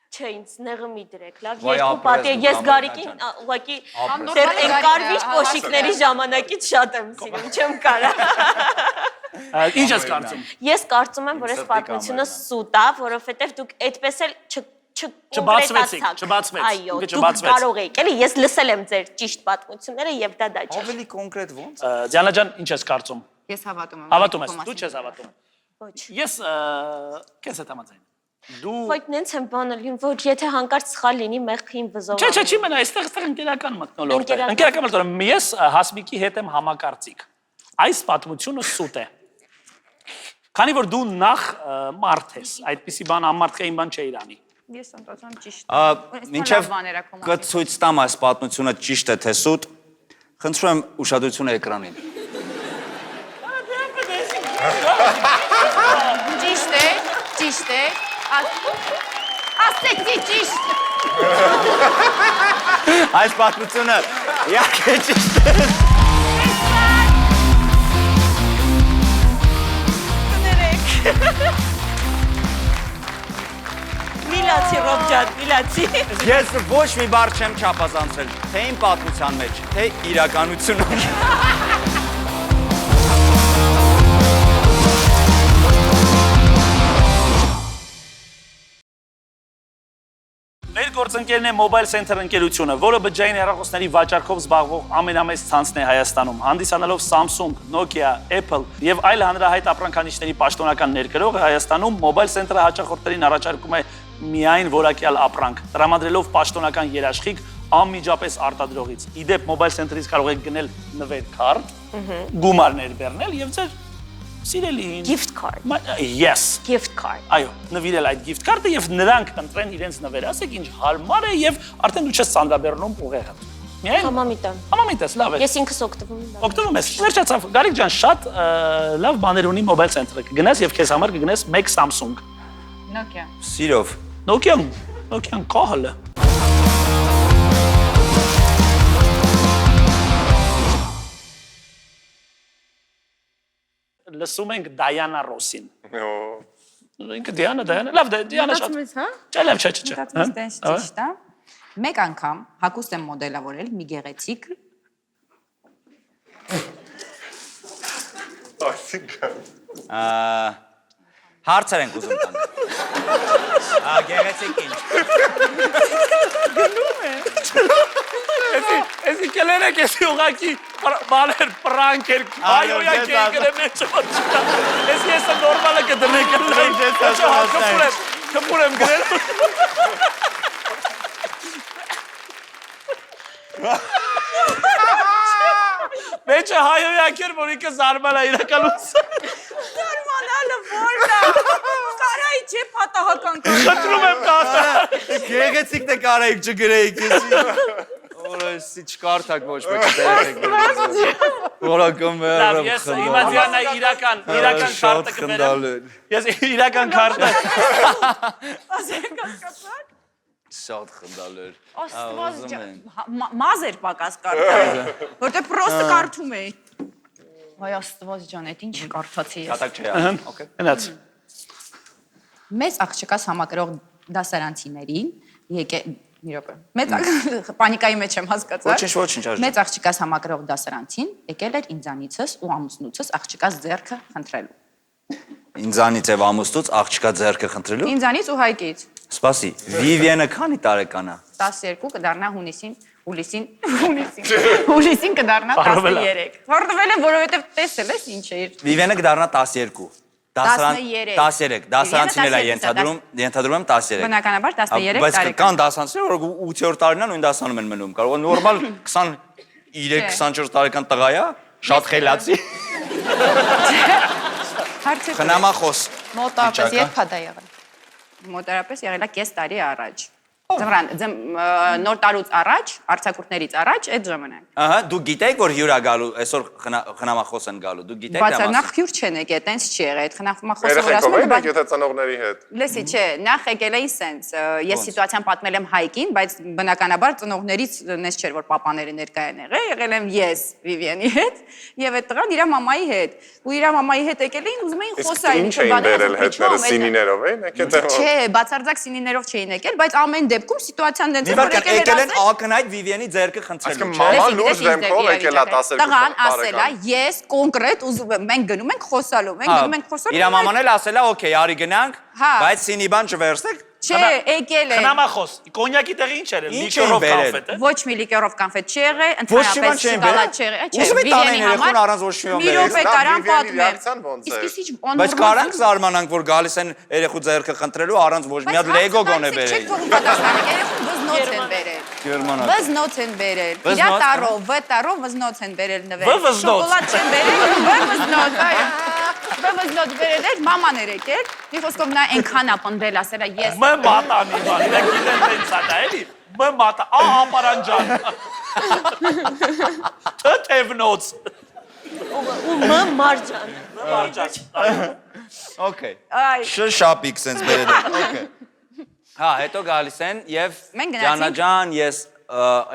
Չէ, ինձ նեղը մի դրեք, լավ, Վայ, երկու պատի, ապրես, ես դու Գարիկին ուղղակի դեռ ընկարվիչ կոշիկների ժամանակից շատ եմ սիրում, չեմ կարա։ Ինչ ես կարծում։ Ես կարծում եմ, որ այս պատմությունը սուտ է, որովհետև դուք այդպես էլ Չբացվեցիք։ Այո, դուք կարող եք, էլի, ես լսել եմ ձեր ճիշտ պատմությունները եւ դա չէ։ Ավելի կոնկրետ ո՞նց։ Դիանա ջան, ինչ ես կարծում։ Ես հավատում եմ։ Հավատում ես, դու չես հավատում։ Ոչ։ Ես քեզ հետ համաձայն։ Դու Ոյ նենց եմ բանալին, որ եթե հանկարծ սխալ լինի, մեղքին վզով։ Չէ, չի մնա, այստեղ ընկերական մթնոլորտ է։ Ընկերական։ Ընկերական մթնոլորտ։ Ես Հասմիկի հետ եմ համակարծիք։ Այս պատմությունը սուտ է։ Քանի որ դու նախ մարդ ես, այդպիսի բան ամարտկային բան չէիր անի։ Ես ընդհանրապես ճիշտ։ Մինչև կցույց տամ այս պատմությունը ճիշտ է թե սուտ, խնդրում եմ ուշադրությունը էկրանին։ Ճիշտ է։ Ասեցի ճիշտ։ Այս պատմությունը իհարկե ճիշտ է։ Միլացի Ռոբջան, միլացի։ Ես ոչ մի բառ չեմ չափազանցել, թե իմ պատմության մեջ, թե իրականությունում։ Մեր գործընկերն է Mobile Center ընկերությունը, որը բջջային հեռախոսների վաճառքով զբաղվող ամենամեծ ցանցն է Հայաստանում, հանդիսանալով Samsung, Nokia, Apple եւ այլ հանրահայտ ապրանքանիշների պաշտոնական ներկրողը Հայաստանում Mobile Center-ը հաճախորդներին առաջարկում է միայն որակյալ ապրանք, տրամադրելով պաշտոնական երաշխիք անմիջապես արտադրողից։ Իդեպ Mobile Center-ից կարող եք գնել նվեր քարտ, գումարներ բեռնել եւ ձեր սիրելին Gift card։ Yes։ Gift card։ Այո, նվիրել այդ gift card-ը եւ նրանք ընտրեն իրենց նվերը, ասեք ինչ հարմար է եւ արդեն դու չես ծանրաբեռնում ուղեղը։ Միայն Համամիտ ես, լավ է։ Ես ինքս օգտվում եմ։ Օգտվում ես։ Վերջացավ, Գարիկ ջան, շատ լավ բաներ ունի Mobile Center-ը։ Կգնաս եւ քեզ համար կգնես մեկ Samsung։ Nokia։ Սիրով։ Nokia-ն կահլը։ Լսում ենք Դայանա Ռոսին։ Ինքը Դիանա, լավ, Դիանա շատ։ հա։ Չէ, լավ, չէ։ Մտածում ես ճիշտ է։ Մեկ անգամ հագուստ եմ մոդելավորել մի գեղեցիկ Հարցեր ենք ուզում տանք։ Գեղեցիկ ինչ։ Էսի կլերեք, էսի ուղակի բաներ, պրանքեր, այոյա կեգրե մեջը ոչկա։ Էսի եսը նորմալը կդրնեք։ Կպուր եմ գրել։ Մեջը հայոյակ էր, որ ինքը զարմանա իրականություն։ Զարմանալը որնա։ Կարայի չէ պատահական կա։ Խնդրում եմ կասա։ Գեղեցիկն է կարայիք չգրեիք եսի։ Որսի չկարդակ ոչ մեկ դերեք։ Որակում է Լավ, ես հիմա Դիանա իրական քարտը կբերեմ։ Ես իրական քարտը։ Ասենք հասկացա։ Շատ խնդալեր։ Աստված մազեր պակաս կարդալ, որտե պրոստը կարդում էի։ Վայ Աստված ջան, այդ ինչ կարդացի ես։ Կատակ չէ, օքեյ։ Հնաց։ Մեծ աղջկաս համակրող դասարանցիներին եկե մի րոպե։ Մեծ պանիկայի մեջ եմ հասկացա։ Ոչինչ, Մեծ աղջկաս համակրող դասարանցին եկել էր ինձանիցս ու ամուսնուցս աղջկաս ձեռքը խնդրելու։ Ինձանից եւ ամուսնուց աղջկա ձեռքը խնդրելու։ Ինձանից ու Հայկից։ Սպասի, Վիվիենը քանի տարեկան է։ 12 կդառնա հունիսին կդառնա 13։ Հորդվել եմ, որովհետև տեսել ես ինչ է իր։ Վիվիենը կդառնա 12։ 13, դասարանցիներ է ենթադրում եմ 13։ Բնականաբար 13 Բայց տարեկան։ կան դասարանցիներ, որ 8-րդ տարին են նույն դասանում են մնում։ Կարող է նորմալ 23-24 տարեկան տղա է, շատ խելացի։ Հարցը Խնամախոս։ Մոտավորապես երբ է դա եղել։ մոտարապես եղել է կես տարի առաջ։ Ձմռան, նոր տարուց առաջ, արձակուրդներից առաջ այդ ժամանակ։ Ահա, դու գիտեք, որ հյուր է գալու, այսօր խնամախոս են գալու, դու գիտեք Բայց դա նախ հյուր չեն եկել, տենց չի եղել, այդ խնամախոսը որ Երեխեքով ասում եք եթե ծնողների հետ։ Լսի, չէ, նախ եկել էին սենց, ես սիտուացիան պատմել եմ Հայկին, բայց բնականաբար ծնողներից նես չէր, որ պապաները ներկա են եղել եմ ես Վիվիենի հետ եւ այդ տղան իր մամայի հետ։ Ու իր մամայի հետ եկել էին, ուզում էին խոսալ, Ինչ էին բերել հետները սինիներով էին, եկել դեռ։ Չէ, բացարձակ սինիներով չէին եկել, բայց ամեն դեպքում սիտուացիան դենց Մի վարքան եկել են ակնհայտ Վիվիենի ձեռքը խնդրելու, չէ։ Մաման լուրջ դեմքով եկել է 12 Տղան ասել է, ես կոնկրետ ուզում եմ, մենք գնում ենք խոսալու, մենք գնում ենք խոսալու։ Իր մաման էլ ասել է, օքեյ, արի գնանք, Հա։ բայց սինի բան չվերցեք։ Չէ, եկել է։ Խնամախոս, կոնյակի տեղի ինչ էր, Ինչ լիկերով էին բերել։ կոնֆետ է։ Ոչ մի լիկերով կանֆետ չի եղել, Ոչ մի բան ընդհանրապես չէին շոկոլադ բերել։ չի եղել, չէ, Ուզում եք տանեն Վիվիենի երեխուն համար։ առանց ոչ մի բան Մի բերել։ րոպե Լավ, կարամ Վիվիենի պատմեմ։ ռեակցիան ոնց էր։ Իսկ ինչ Բայց կարանք զարմանանք, որ գալիս են երեխու ձեռքը խնդրելու առանց ոչ մի հատ լեգո գոնե բերել։ Չեք թողում պատասխանը, երեխուն վզնոց են բերել։ Գերմանական։ Վզնոց են բերել։ Իրա Վզնոց, տարով, վ տարով վզնոց են բերել նվեր։ Վզնոց։ Շոկոլադ չեն բերել, վզնոց, այո։ Վզնոց բերել էր, մաման էր եկել։ Մի խոսքով նա այնքան ապնդել, ասել է ես։ Մը մատանի բան, իրենք գիտեն տենց է դա էլի։ Մը մատա, ապարանջան։ Թեթևնոց։ ու մը մարջան։ Մարջան։ Okay։ Այ Շշապիկ sense բերել են։ Okay։ Հա, հետո գալիս են եւ Մենք գնացինք- Ջանաջան, ես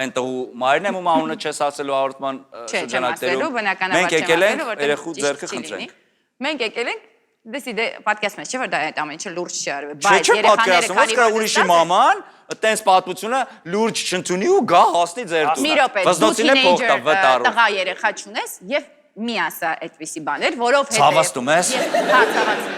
այնտեղու մայրն եմ ու անունը չես ասելու հաղորդման Չէ, չեմ ասելու, շրջանակներում։ բնականաբար Մենք չեմ եկել ենք ասելու, որտեղ երեխու ճիշտ ձեռքը չի լինի։ խնդրենք։ Մենք եկել ենք, դեսի դե պատկաստ մեջ չէ, որ դա այդ ամեն ինչը լուրջ չի արվել, Չէ, չէ պատկերացնում, ոնց կա որ ուրիշի նստած են- մաման, տենց պատմությունը լուրջ չընդունի ու գա հասնի ձեր տուն։ Մի րոպե, դու Վզնոցին է փող տա թինեյջեր վտարով։ տղա երեխա չունես եւ մի ասա այդպիսի բաներ, որովհետեւ Ցավացնում ես։ Հա, ցավացնում։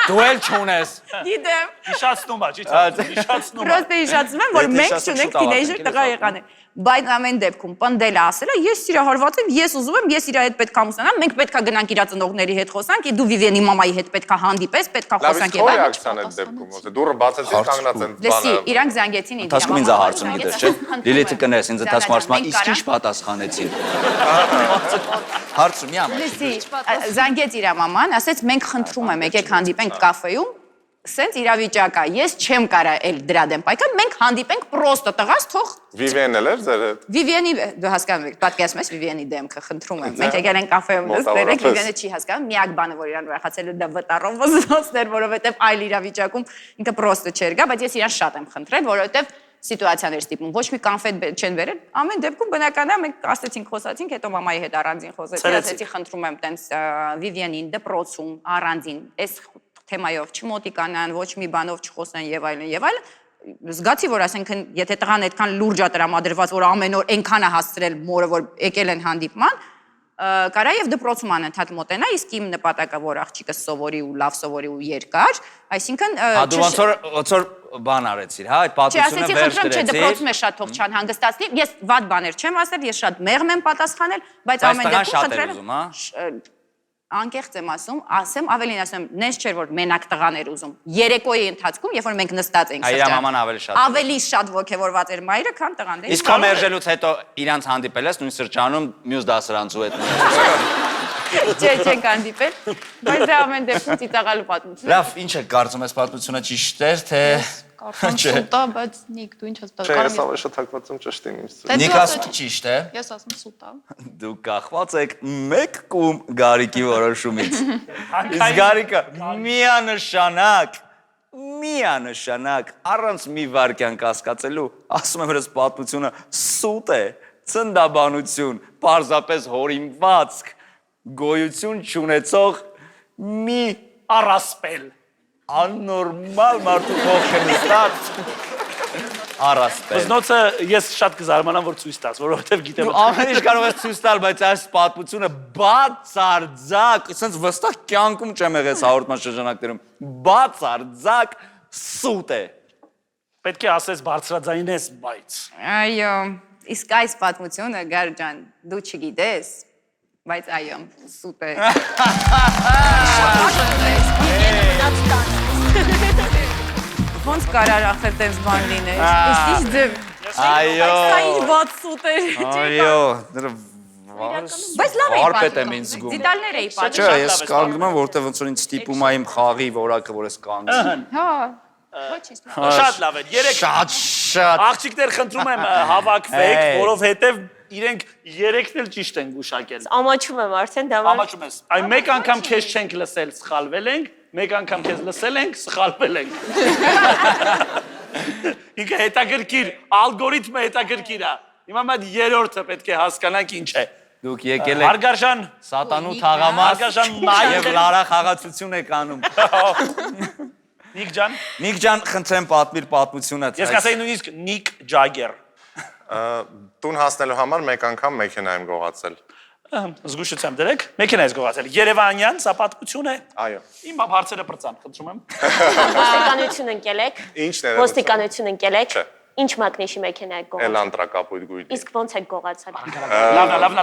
Դու էլ չունես։ Գիտեմ։ Իշացնում է, չի ցածում, իշացնում է։ Պրոստը հիշացնում եմ, որ Եթե մենք հիշացնում չունենք շուտ թինեյջեր ավարտենք, տղա էլի եղաներ։ Բայց ամեն դեպքում պնդել է ասել է, ես սիրահարված եմ, ես ուզում եմ, ես իր հետ պետք է ամուսնանամ, մենք պետք է գնանք իր ծնողների հետ խոսանք, դու Վիվիենի մամայի հետ պետք է հանդիպես, պետք է Լավ, խոսանք իսկ եւ այլն։ ռեակցիան այդ դեպքում ոնց է։ Դուրը բացեցին, կանգնած են Լսի, բանը։ իրանք զանգեցին ինձ։ Ընթացքում ինձ հարցում գիտես, չէ։ Լիլիթը կներես, ինձ ընթացքում հարցում է, իսկ ինչ պատասխանեցին։ Հարցում եմ։ Լսի, զանգեց իր մաման, ասեց մենք խնդրում եմ, եկեք հանդիպենք կաֆեում, սենց իրավիճակ է, ես չեմ կարա էլ դրա դեմ պայքար, մենք հանդիպենք պրոստը տղաս թող Վիվիենն էլ էր ձեր հետ։ Վիվիենի, դու հասկանում եք, պատկերացնում ես Վիվիենի դեմքը, խնդրում եմ։ Մենք եկել ենք կաֆեում նստել, Վիվիենը չի հասկանում, միակ բանը, որ իրան ուրախացել է դա վտարով վզնոցներ, որովհետև այլ իրավիճակում ինքը պրոստը չէր գա, բայց ես իրան շատ եմ խնդրել, որովհետև սիտուացիաներ ստիպում, ոչ մի կոնֆետ չեն բերել, ամեն դեպքում բնական է մենք ասեցինք, խոսացինք, հետո մամայի հետ առանձին խոսեցի, ասեցի խնդրում եմ տենց Վիվիենին դպրոցում առանձին, այս թեմայով չմոտիկանան, ոչ մի բանով չխոսեն եւ այլն եւ այլն, զգացի որ ասենքն եթե տղան այդքան լուրջ է տրամադրված, որ ամեն օր այնքան է հասցրել մորը, որ եկել են հանդիպման, կարա եւ դպրոցում անընդհատ մոտենա, իսկ իմ նպատակը որ աղջիկը սովորի ու լավ սովորի ու երկար, այսինքն Դու ոնց որ բան արեցիր, հա, այդ պատմությունը վերջ Չէ, դրեցիր։ դպրոցում է շատ թող չանհանգստացնի, ես վատ բաներ չեմ ասել, ես շատ մեղմ եմ պատասխանել, բայց ամեն դեպքում շատ էր ուզում, հա։ Անկեղծ եմ ասեմ, ավելին ասեմ, նենց չէր որ մենակ տղաներ ուզում։ Երեկոյի ընթացքում, երբ որ մենք նստած էինք Այ իր մաման ավելի շատ ոգևորված էր մայրը, քան տղան։ Իսկ համերժելուց հետո իրանց հանդիպել ես նույն սրճանում մյուս դասարանցու հետ։ Չէ, չենք հանդիպել, բայց դա ամեն դեպքում ծիծաղալու պատմություն։ Լավ, ինչ է կարծում ես պատմությունը ճիշտ էր, թե Կարծում սուտ է, բայց Նիկ դու ինչ ես Չէ, ես ավելի շատ հակված եմ ճշտին ինձ։ Նիկ ասում ճիշտ է։ Ես ասում սուտ է։ Դու կախված եք մեկ կում Գարիկի որոշումից։ Իսկ Գարիկը միանշանակ առանց մի վարքյան կասկածելու ասում եմ հրս պատմությունը սուտ է, ցնդաբանություն, պարզապես հորինվածք, գոյություն չունեցող մի Առասպել։ աննորմալ մարդու փոխ է նստած Առասպել։ Բզնոցը ես շատ կզարմանամ, որ ցույց տաս, որովհետև գիտեմ Դու ամեն ինչ կարող ես ցույց տալ, բայց այս պատմությունը բացարձակ, ասենց վստահ կյանքում չեմ եղել հաղորդման շրջանակներում։ Բացարձակ սուտ է։ պետք է ասես բարձրաձայնես, բայց Այո, իսկ այս պատմությունը Գար ջան, դու չգիտես, բայց այո, սուտ է։ Ոնց կարար ախր տես բան լիներ։ Իսկ ինչ ձև։ Այո։ Սա ինչ բաց սուտ է։ Այո, դրա Բայց լավ էի վարպետ եմ պատմում։ ինձ զգում։ Դիտալներ էի Չէ, պատմում։ ես կանգնում եմ, որտեղ ոնց որ ինձ ստիպում է իմ խաղի որակը, որ ես կանգնեմ։ Հա։ Ոչինչ։ շատ լավ է։ Երեք Շատ։ աղջիկներ խնդրում եմ հավաքվեք, որովհետև իրենք երեքն էլ ճիշտ են գուշակել։ Ամաչում եմ արդեն դա։ Ամաչում ես։ Այ մեկ անգամ քեզ չենք լսել, սխալվել ենք, մեկ անգամ քեզ լսել ենք, սխալվել ենք։ Ինքը հետաքրքիր, ալգորիթմը հետաքրքիր է։ Հիմա այդ երրորդը պետք է հասկանանք ինչ է։ Դուք եկել եք Հարգարժան, սատանու թաղամաս Հարգարժան եւ Նայել լարա խաղացություն եք անում։ Նիկ ջան, Նիկ ջան, խնդրեմ պատմիր պատմությունը։ ես կասեի նույնիսկ Նիկ Ջագեր։ Տուն հասնելու համար մեկ անգամ մեքենա եմ գողացել։ Զգուշությամբ դրեք, մեքենա ես գողացել։ Երևանյան, սա պատմություն է։ Այո։ Իմ հարցերը բրծան, խնդրում եմ։ Ոստիկանություն ընկել եք։ Ինչն է։ Ոստիկանություն ընկել եք։ Չէ։ Ինչ մագնիշի մեքենա եք գողացել։ Էլանտրակապույտ գույդի։ Իսկ ոնց եք գողացել։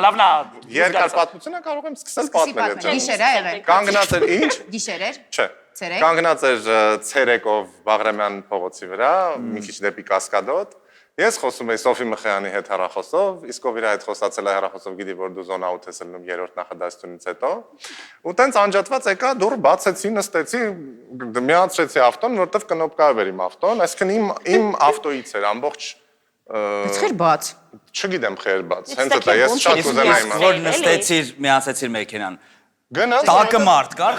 Լավնա։ Երկար պատմությունը կարող եմ սկսել պատմել, եթե։ Գիշեր է եղել։ Կանգնած էր ինչ։ Գիշեր էր։ Չէ։ Ցերեկ։ Կանգնած էր ցերեկով Բաղրամյան փողոցի վրա, մի քիչ դեպի Կասկադոտ։ Ես խոսում եի Սոֆի Մխյանի հետ հեռախոսով, իսկ ով իր հետ խոսացել է հեռախոսով, գիտի որ դու զոնա 8 ես ելնում երրորդ նախադասությունից հետո։ Ու տենց անջատված եկա, դուր բացեցի, նստեցի, միացրեցի ավտոն, որտեվ կնոպկայով էր իմ ավտոն, այսինքն իմ ավտոից էր ամբողջ Բայց խեր բաց։ չգիտեմ խեր բաց, հենց դա ես շատ կուզենայի իմանալ։ Որ նստեցիր, միացեցիր մեքենան։ Գնաց Տակը մարդ կար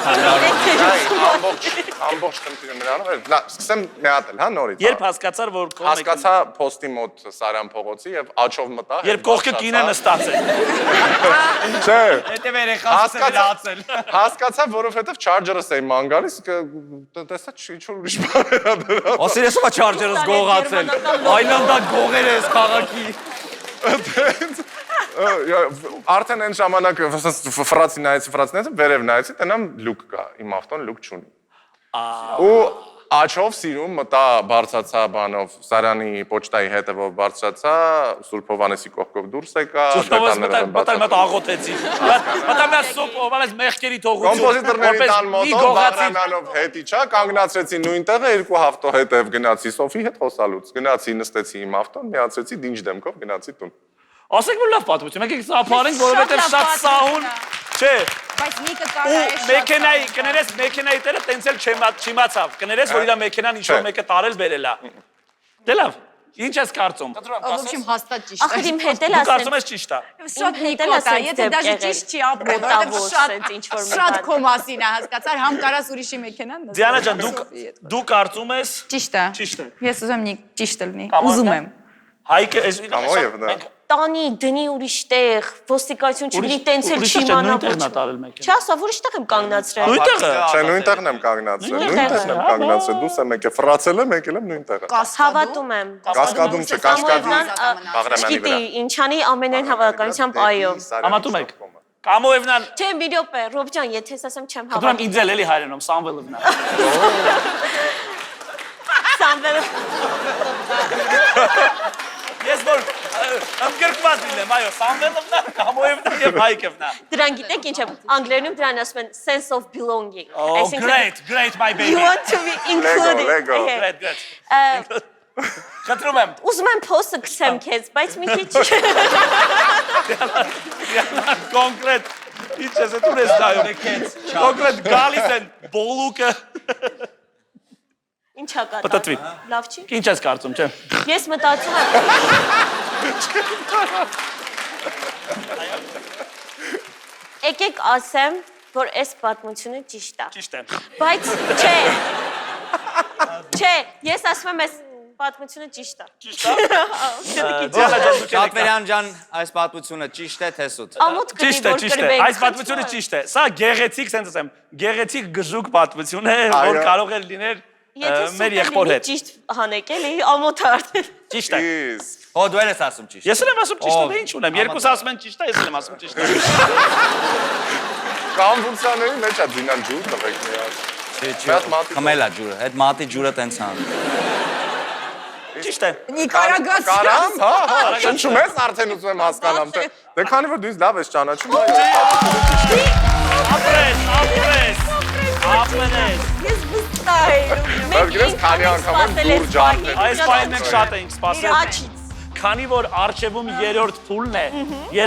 ամբողջ խնդիրը նրանով էր։ Լավ, սկսեմ միատել, հա, նորից։ Երբ հասկացար, որ Հասկացա փոստի մոտ Սարյան փողոցի եւ աչով մտա։ Երբ կողքը կինը նստած է։ Չէ, Հետև երեխաս լացել։ հասկացա, որովհետեւ չարջերս էի ման գալիս, տեսա ինչ որ ուրիշ բան էր դրա։ Ասես ո՞վ չարջերս գողացել։ Այլանդակ գողեր ես քաղաքի։ Արդեն այն ժամանակ ֆրացի նայեցի, վերև նայեցի, տնամ լուկ կա, իմ ավտոն լուկ չունի։ Ու աչով սիրում մտա բարձացա բանով, Սարյանի պոչտայի հետևով բարձացա, Սուրբ Հովանեսի կողքով դուրս եկա, դետալները եմ Մտալ բացացա։ աղոթեցի։ Մտալ մեծ սոփ, ովալես մեղքերի թողություն։ Կոմպոզիտորների տան մոտով Բաղրամյանով հետի չա, կանգնացրեցի նույն տեղը, երկու հավտո հետև գնացի Սոֆի հետ խոսալուց, գնացի նստեցի իմ ավտոն, միացրեցի դինջ դեմքով գնացի տուն։ Ասեք որ լավ պատմություն, եկեք սափարենք, որովհետև շատ սահուն, չէ։ Բայց Նիկը Ու կարա է մեքենայի, կներես մեքենայի տերը տենց էլ չիմացավ, կներես որ իր մեքենան ինչ-որ մեկը տարել բերել է։ Դե լավ, ինչ ես կարծում։ Ոբշիմ հաստատ ճիշտ Ախր է։ իմ հետ էլ Դու ասեն։ կարծում ես ճիշտ է։ Շատ Իմ հետ էլ նիկոտ է, ասենց եթե դեպք դաժե եղել։ ճիշտ չի ապրել, Մտավոր որովհետև շատ սենց ինչ-որ մի շատ բան։ քո մասին է, հասկացար, համ կարաս ուրիշի մեքենան նստես։ Դիանա ջան, դու կարծում ես Ճիշտ է։ ճիշտ է։ Ես ուզում եմ Նիկ ճիշտ լինի։ Կամո, Ուզում դա։ եմ։ Հայկը էս Կամոյև, դա։ Տանի, դնի ուրիշ տեղ, ոստիկանություն չգիտի, տենց էլ չի իմանա նույնտեղն է տարել մեքենա։ Չասա, ուրիշ տեղ եմ կանգնացրել։ Նույնտեղը։ Չէ, նույն տեղն եմ կանգնացրել, նույն տեղն եմ կանգնացրել, դուս եմ եկել, ֆրացել եմ, եկել եմ նույն տեղը։ Հավատում եմ։ Կասկադում չէ, կասկադի Բաղրամյանի Գիտի, վրա։ ինչանի ամենայն հավանականությամբ այո։ Համատում եք։ Կամոևնան, Չէ, մի րոպե, Ռոբջան, եթե ես ասեմ չեմ դուրամ հավատում։ ինձ էլ էլի հայրենում, Սամվելովնա։ Սամվել։ Ես որ ընդգրկված լինեմ, այո, Սամվելովնա, Կամոևնա եւ Հայկևնա։ Դրան գիտեք ինչ է, անգլերենում դրան ասում են sense of belonging։ Oh, great, my baby. You want to be included։ Lego։ Great. Խնդրում եմ, Ուզում եմ post-ը գցեմ քեզ, բայց մի քիչ կոնկրետ, ինչ ես դու ես նայում։ Կոնկրետ գալիս են բոլուկը։ ինչա կա։ Պտտվի։ Լավ չի։ Ինչ ես կարծում, չէ։ Ես մտածում եմ եկեք ասեմ, որ այս պատմությունը ճիշտ է։ Ճիշտ է։ Բայց չէ։ Չէ, ես ասում եմ այս պատմությունը ճիշտ է։ Ճիշտ է։ Դիանա ջան, դու Շատվերյան ջան, այս պատմությունը ճիշտ է թե սուտ։ Ամոթ կլի Ճիշտ է, որ ճիշտ է։ կրվենք։ Այս պատմությունը ճիշտ է։ Սա գեղեցիկ, ասենց ասեմ, գեղեցիկ գժուկ պատմություն է, որ կարող է լինել Եթե մեր եղբոր սուպեր հետ։ ճիշտ հանեք էլի ամոթ արդեն։ Ճիշտ է։ Իսկ Հո դու ես ասում ճիշտ։ Ես էլ եմ ասում ճիշտ է, դե ինչ ունեմ։ Երկուսը ասում են ճիշտ է, ես էլ եմ ասում ճիշտ է։ կամբուրցիաների մեջ է ձինան ջուր տվեք միած։ Խմելա ջուրը, այդ մատի ջուրը տենց ան։ Ճիշտ է։ Նիկարագաս։ Կարամ, հա, շնչում ես արդեն ուզում եմ հասկանամ, թե դե քանի որ դու ինձ լավ ես ճանաչում, Ապրես։ Ես վստահ եմ։ Բայց գրես քանի անգամ եմ դուր ջարդել։ Այս պահին մենք շատ էինք Իր սպասել։ աչից։ Քանի որ արժևում երրորդ փուլն է, եւ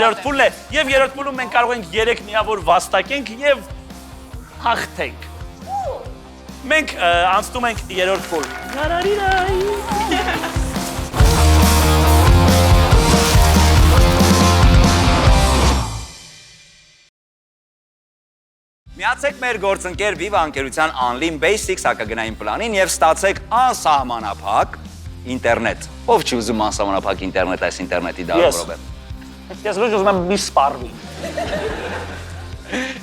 երրորդ փուլում մենք կարող ենք 3 միավոր վաստակենք եւ հաղթենք։ Մենք անցնում ենք երրորդ փուլ։ Միացեք մեր գործընկեր Viva ընկերության Unlim Basics հակագնային պլանին եւ ստացեք անսահմանափակ ինտերնետ։ Ով չի ուզում անսահմանափակ ինտերնետ, այս ինտերնետի դարորով է։ Ես ոչ ուզում եմ մի սպառվի։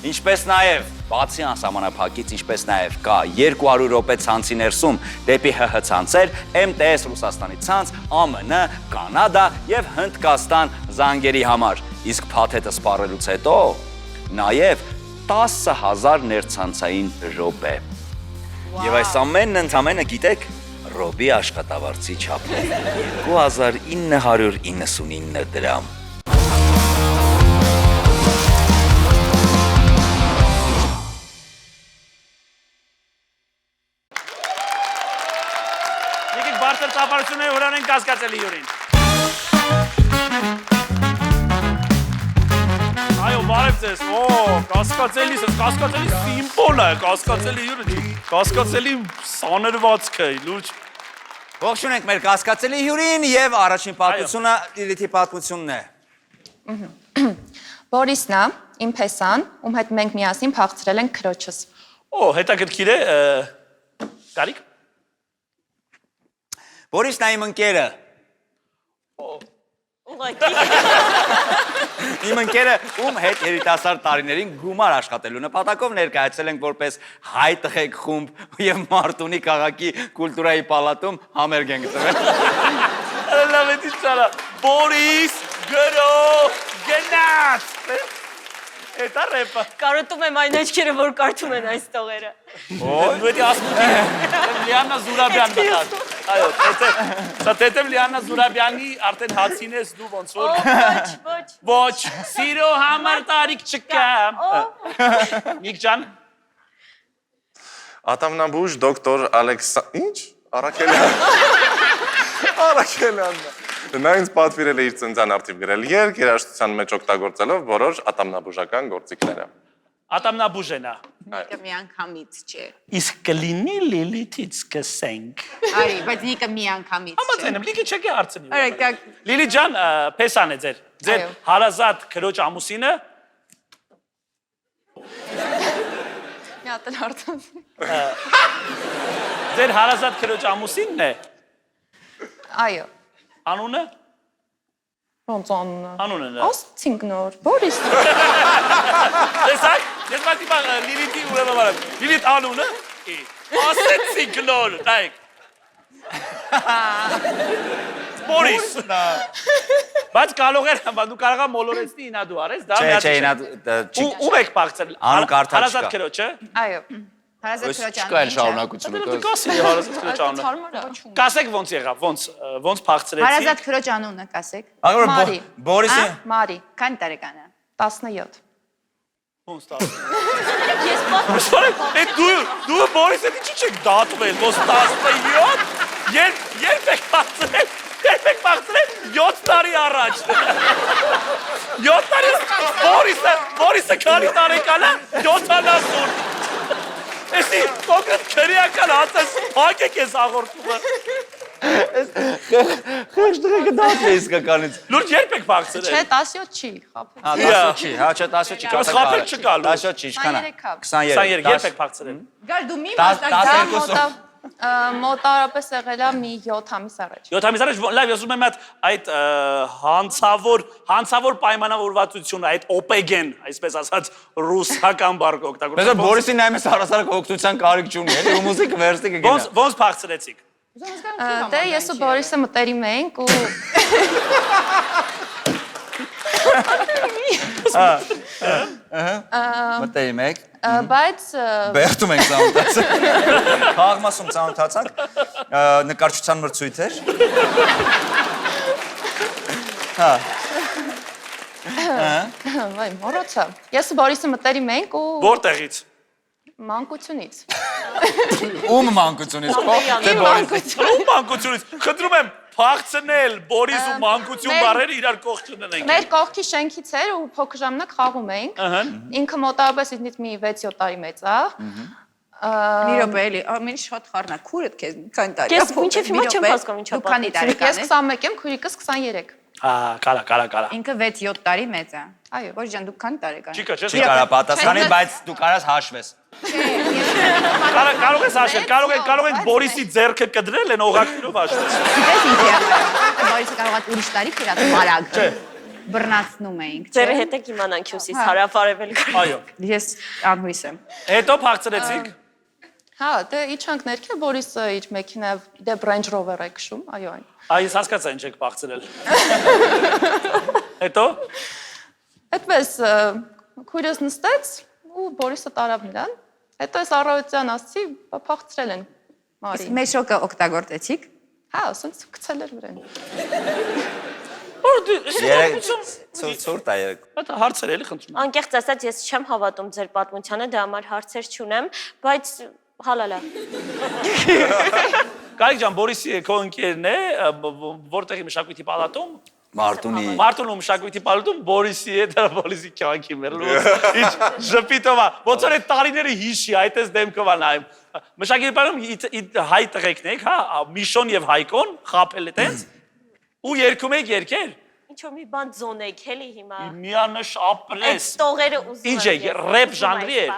Ինչպես նաեւ բացի անսահմանափակից, ինչպես նաեւ կա 200 րոպե ցանցի ներսում դեպի ՀՀ ցանցեր, MTS Ռուսաստանի ցանց, ԱՄՆ, Կանադա եւ Հնդկաստան զանգերի համար։ Իսկ փաթեթը սպառելուց հետո նաեւ 10,000 ներցանցային րոպե։ Եվ այս ամենն ընդամենը գիտեք Ռոբի աշխատավարձի չափով 2999 դրամ։ Եկեք բարձր ծափարությունները հորանենք կասկածելի հյուրին։ Այո, բարև ձեզ։ Օ, կասկածելի սիմվոլ է, կասկածելի հյուրը, կասկածելի սաներվածքը, լուրջ։ Ողջունենք մեր կասկածելի հյուրին եւ առաջին պատմությունը Լիլիթի պատմությունն է։ Բորիսն է, իմ փեսան, ում հետ մենք միասին փախցրել ենք քրոջս։ Օ, հետաքրքիր է, Գարիկ։ Բորիսն է իմ ընկերը։ Ուղղակի։ Իմ ընկերը, ում հետ երիտասարդ տարիներին գումար աշխատելու նպատակով ներկայացել ենք որպես հայ տղեկ խումբ եւ Մարտունի քաղաքի կուլտուրայի պալատում համերգ ենք տվել։ Լավ է դիցարա։ Բորիս, գրո, գնաց։ Էտա ռեպը։ Կարոտում եմ այն աչքերը, որ կարդում են այս տողերը։ Ոյ, դու ասում Լիանա Զուրաբյան մտած։ Այո, սա տետև Լիանա Զուրաբյանի արդեն հացին ես դու ոնց որ։ Ոչ։ Ոչ, սիրո համար տարիք չկա։ Միք ջան։ Ատամնաբույժ դոկտոր Ինչ? Արաքելյան։ Արաքելյանն է։ Նա ինձ պատվիրել է իր ծննդյան արդիվ գրել երգ, երաժշտության մեջ օգտագործելով որոշ ատամնաբուժական գործիքները։ Ատամնաբուժենա։ Նիկը միանգամից չէ։ Իսկ կլինի Լիլիթից սկսենք։ Արի, բայց նիկը միանգամից չէ։ Համաձայն եմ, լիքը չեք հարցնի։ Արեք, Լիլի ջան, փեսան է ձեր։ Ձեր Այո։ հարազատ քրոջ ամուսինը։ Մի հատ էլ հարցած։ Ձեր հարազատ քրոջ ամուսինն է։ Այո։ Անունը։ Ոնց անունը։ Անունը։ Ասցինք նոր։ Բորիս։ Տեսակ, ես մատի Լիլիթի ուրեմն բարակ։ Լիլիթ անունը։ Ասեցիք նոր, նայեք։ Բորիս։ Բայց կարող էր, դու կարող ես մոլորեցնի ինա դու արես, դա Չէ, ինա Ում եք փախցել։ Անուն կարդալ Հարազատ չկա։ քրոջը։ Այո։ Հարազատ քրոջ Չկա այն անունը։ շարունակությունը։ Դու կասի հարազատ քրոջ անունը։ Թարմար է։ Կասեք ոնց եղավ, ոնց փախցրեցի։ Հարազատ քրոջ անունը կասեք։ Մարի։ Բորիսի Մարի, Քանի տարեկան է։ 17։ Ոնց տա։ Ես պատմում Սորե, դու Բորիսը ինչի՞ չեք դատվել, ոնց 17։ Երբ եք փախցրել։ Երբ եք փախցրել 7 տարի առաջ։ 7 տարի Բորիսը քանի տարեկան է։ 70։ Էսի կոնկրետ քրեական հացես փակ եք ես աղորդումը։ Խեղճ դրեկը դատվե իսկականից։ Լուրջ երբ եք փախցրել։ Չէ, 17 չի, խափել։ Հա, 10 չի, հա, չէ, 10 չի, Բայց խաբել չկա, լուրջ։ 10 չի, ինչքան է։ 23-ը։ 23։ 23 երբ եք փախցրել։ Գար դու մի 10 մասնակ 12 Մոտարապես եղել է մի 7 ամիս առաջ։ 7 ամիս առաջ լավ ասում եմ այդ հանցավոր պայմանավորվածությունը, այդ օպեգեն, այսպես ասած ռուսական բառ Բայց օգտագործում։ Բորիսին նայում ես առասարակ օգնության կարիք չունի, էլի ու մուզիկա վերստի կգնա։ Ոնց փախցրեցիք։ Դե ես ու Բորիսը մտերիմ էինք ու Մտերիմ եք։ բայց Բերտում ենք ծանոթացանք։ Խաղմասում ծանոթացանք։ Նկարչության մրցույթ էր։ վայ մոռացա։ Ես ու Բորիսը մտերիմ էինք ու Որտեղից։ մանկությունից։ Ում մանկությունից քո թե Բորիսի։ Ում մանկությունից։ Խնդրում եմ փախցնել Բորիս ու մանկություն բառերը իրար կողք չդնենք։ Մեր կողքի շենքից էր ու փոքր ժամանակ խաղում էինք։ Ինքը մոտավորապես ինձնից մի 6-7 տարի մեծ է։ Մի րոպե էլի, ամեն շատ խառնա, քուրդ քեզ քանի տարի։ Ես մինչև հիմա չեմ հասկանում ինչա Դու քանի տարեկան Ես ես։ 21 եմ, քույրիկս 23։ Կարա։ Ինքը 6-7 տարի մեծ է։ Այո։ Ոչ ջան, դու քանի տարեկան ես։ Չիկա, չէ՞։ Չի կարա պատասխանի, բայց դու կարաս հաշվես։ Կարող ես հաշվել, կարող ենք Բորիսի ձեռքը կդրել են օղակներով հաշվել։ Գիտես ինչ է։ Բայց կարող է ուրիշ տարի քրած բարակ։ Բռնացնում էինք, Ձեր չէ՞։ հետ եք իմանանք հյուսիս հարավարևել։ Այո։ Ես անհույս եմ։ Հետո փախցրեցիք։ Հա, դե իջանք ներքև, Բորիսը իր մեքենայով դեպ Range Rover է քշում, այո այն։ Այս հասկացա ինչ եք փախցրել։ Հետո Այդպես քույրս նստեց ու Բորիսը տարավ նրան։ Հետո ես առավոտյան ասացի, փախցրել են Մարին։ Մեշոկը օգտագործեցիք։ Հա, ասենց գցել էր վրան։ որ դու Ցուրտ է երեք։ Այդ հարցեր էլի խնդրում։ Անկեղծ ասած ես չեմ հավատում ձեր պատմությանը, դրա համար հարցեր չունեմ, բայց հալալա։ Կարիք ջան, Բորիսի քո ընկերն է, որտեղի մշակույթի պալատում։ Մարտունու մշակույթի պալատում Բորիսի հետ Բորիսի կյանքի մերլու։ Ինչ ժպիտով է։ Ոնց որ այդ տարիները հիշի, այդպես դեմքով է նայում։ Մշակույթի պալատում հայ տղեկն եք, հա, Միշոն եւ Հայկոն խապել է տենց։ Ու երգում եք երգեր։ Ինչ որ մի բան ձոնեք, էլի հիմա։ Միանշ Այդ ապրես։ տողերը ուզում Ինչ է, ռեփ ժանրի է։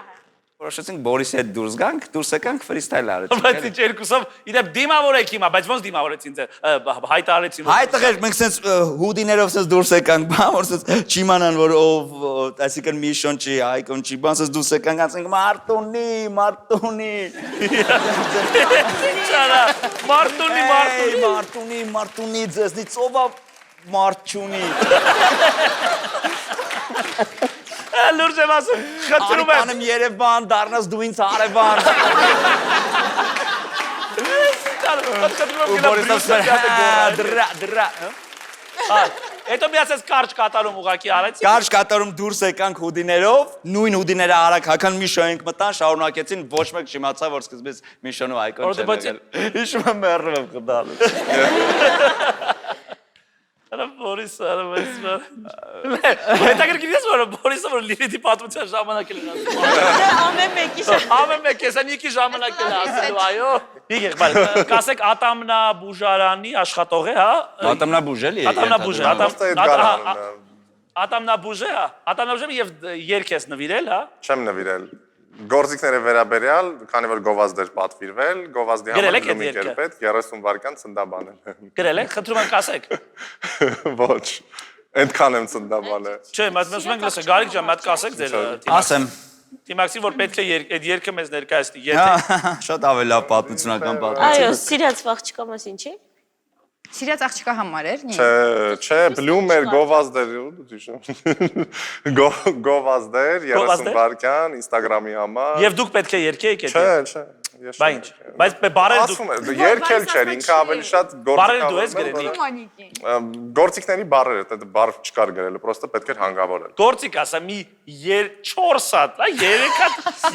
Որոշեցինք Բորիսի հետ դուրս գանք, դուրս եկանք ֆրիստայլ արեցինք։ Բայց ինչ երկուսով իդեպ դիմավորեք հիմա, բայց ոնց դիմավորեցին ձեր հայտարարեցին։ Հայ տղեր, մենք sense հուդիներով sense դուրս եկանք, բան որ sense չիմանան որ ով, այսինքն Միշոն չի, Հայկոն չի, բան sense դուրս եկանք, ասենք Մարտունի։ Չարա, Մարտունի, ձեզնից ով է մարդ չունի։ Լուրջ եմ ասում, խնդրում եմ։ Անեմ Երևան, դառնաս դու ինձ Արևան։ Խնդրում եմ Դրա։ Հետո մի ասես կարճ կատարում ուղակի արեցի։ Կարճ կատարում դուրս եկանք հուդիներով, նույն հուդիները արագ հական Միշոյենք մտան, շարունակեցին, ոչ մեկ չիմացա, որ սկզբից Միշոն ու Հայկոն չեն եղել։ Հիշում եմ մեռնում եմ խնդալու։ Արա Բորիսը, հետաքրքիր ես որ Բորիսը որ Լիլիթի պատմության ժամանակ էլ ասում։ Ամեն մեկի Ամեն մեկ քեսանիկի ժամանակ էլ ասելու, այո։ Եկեք, բայց կասեք Ատամնա Բուժարանի աշխատող է, հա։ Ատամնա բուժելի է։ Ատամնա Բուժը, Ատամնա Ատամնա Բուժը, հա։ Ատամնա Բուժը եւ երգ ես նվիրել, հա։ Չեմ նվիրել։ Գործիքները վերաբերյալ, քանի որ գովազդ էր պատվիրվել, գովազդի Գրել եք համար այդ մի կերպետ 30 վայրկյան ցնդաբանել։ Գրել եք, խնդրում եմ կասեք։ Ոչ։ Այնքան եմ ցնդաբանել։ Չէ, բայց մենք մենք լսենք, Գարիկ ջան, մատ կասեք ձեր Ասեմ։ Թիմաքսին որ պետք է այդ երգը մեզ ներկայացնի, եթե Շատ ավելի լավ պատմությունական պատմություն։ Այո, սիրած աղջկա մասին չի։ Սիրած աղջկա համար էր, նի։ Չէ, բլում էր գովազդեր, գովազդեր 30 վայրկյան Instagram-ի համար։ Եվ դուք պետք է երգեիք այդ։ Չէ, ես Բա ինչ։ Բայց բարեր դուք ասում եմ, երկել չէր, ինքը ավելի շատ բարեր դու ես գրել։ գործիքների բառեր, դա բառ չկար գրելը, պրոստը պետք էր հանգավորել։ Գործիկ ասա մի 4 հատ,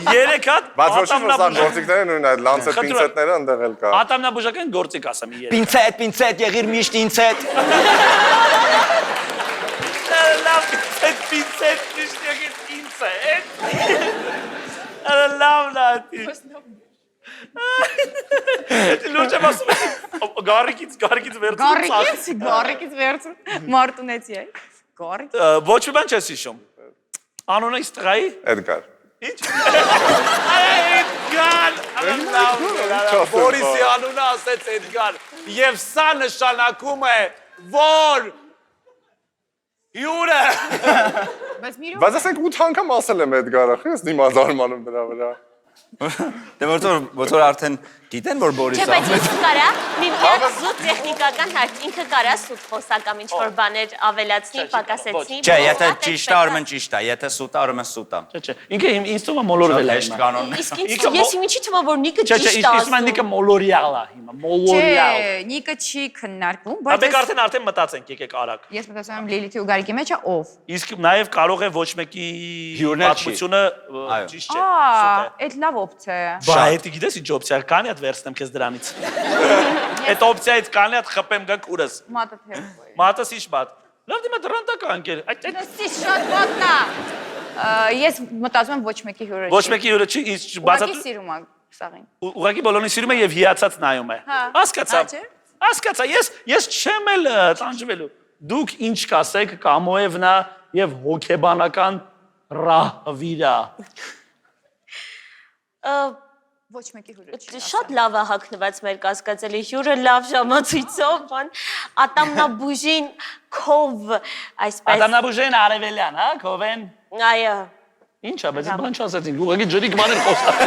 3 հատ։ Բայց ոչ որ սա գործիքները նույն այդ լանցետ պինցետները ընդեղ էլ կա։ Ատամնաբուժական գործիկ ասա մի 3։ Պինցետ, եղիր միշտ ինձետ։ Լավ, պինցետ միշտ եկել ինձետ։ Լավ լատի։ Լուրջ եմ ասում եմ, գարիկից վերցում։ Գարիկից վերցում, մարտունեցի է։ Գարիկ։ Ոչ մի բան չես հիշում։ Անունը իս տղայի։ Էդգար։ Ինչ։ Էդգար, Բորիսի անունը ասեց Էդգար, եւ սա նշանակում է, որ Յուրը Բայց ասենք 8 անգամ ասել եմ Էդգարը, խես դիմազարմանում դրա վրա։ Դե որ արդեն գիտեն, որ Բորիսը Չէ, բայց ինքը կարա մի զուտ տեխնիկական հարց, ինքը կարա սուտ խոսա կամ ինչ-որ բաներ ավելացնի, պակասեցնի։ Չէ, եթե ճիշտ է, Արմեն ճիշտ է, եթե սուտ է, Արմեն սուտ է։ Չէ, ինքը ինձ թվում է մոլորվել է Հեշտ կանոնն է։ Իսկ ես ինչի թվում է, որ Նիկը Չէ, ճիշտ է իսկ ասում։ Նիկը մոլորյալ է հիմա, մոլորյալ։ Չէ, Նիկը չի քննարկվում, Բայց բայց արդեն մտածենք, եկեք արագ։ ես մտածում եմ Լիլիթի ու Գարիկի մեջ է ով։ Իսկ նաև կարող է ոչ մեկի պատմությունը ճիշտ չէ։ Այդ լավ օպցիա է։ Բա հետի գիտես ինչ օպցիա կանի հատ վերցնեմ քեզ դրանից։ Այդ օպցիայից կանի հատ խփեմ գա կուրս։ Մատը թերքո։ Մատս ինչ բադ։ Լավ դիմա դրանտակ անկեր։ Այդ Սի շատ մատնա։ Ես մտածում եմ ոչ մեկի հյուրը։ ոչ մեկի հյուրը չի, իսկ բացատրում։ Ուղղակի սիրում է սաղին։ Ուղղակի բոլորին սիրում է եւ հիացած նայում է։ Հասկացա։ Հասկացա, ես չեմ էլ տանջվելու։ Դուք ինչ կասեք Կամոևնա եւ հոգեբանական ռահվիրա։ Ոչ մեկի հյուրը չի։ Շատ լավ է հագնված մեր կասկածելի հյուրը, լավ ժամացույցով, բան, ատամնաբուժին քով, այսպես։ Ատամնաբուժին արևելյան, հա, քովեն։ Այո։ Ինչա, բայց բան չասեցին, ուղղակի ջրիկ բաներ խոսա։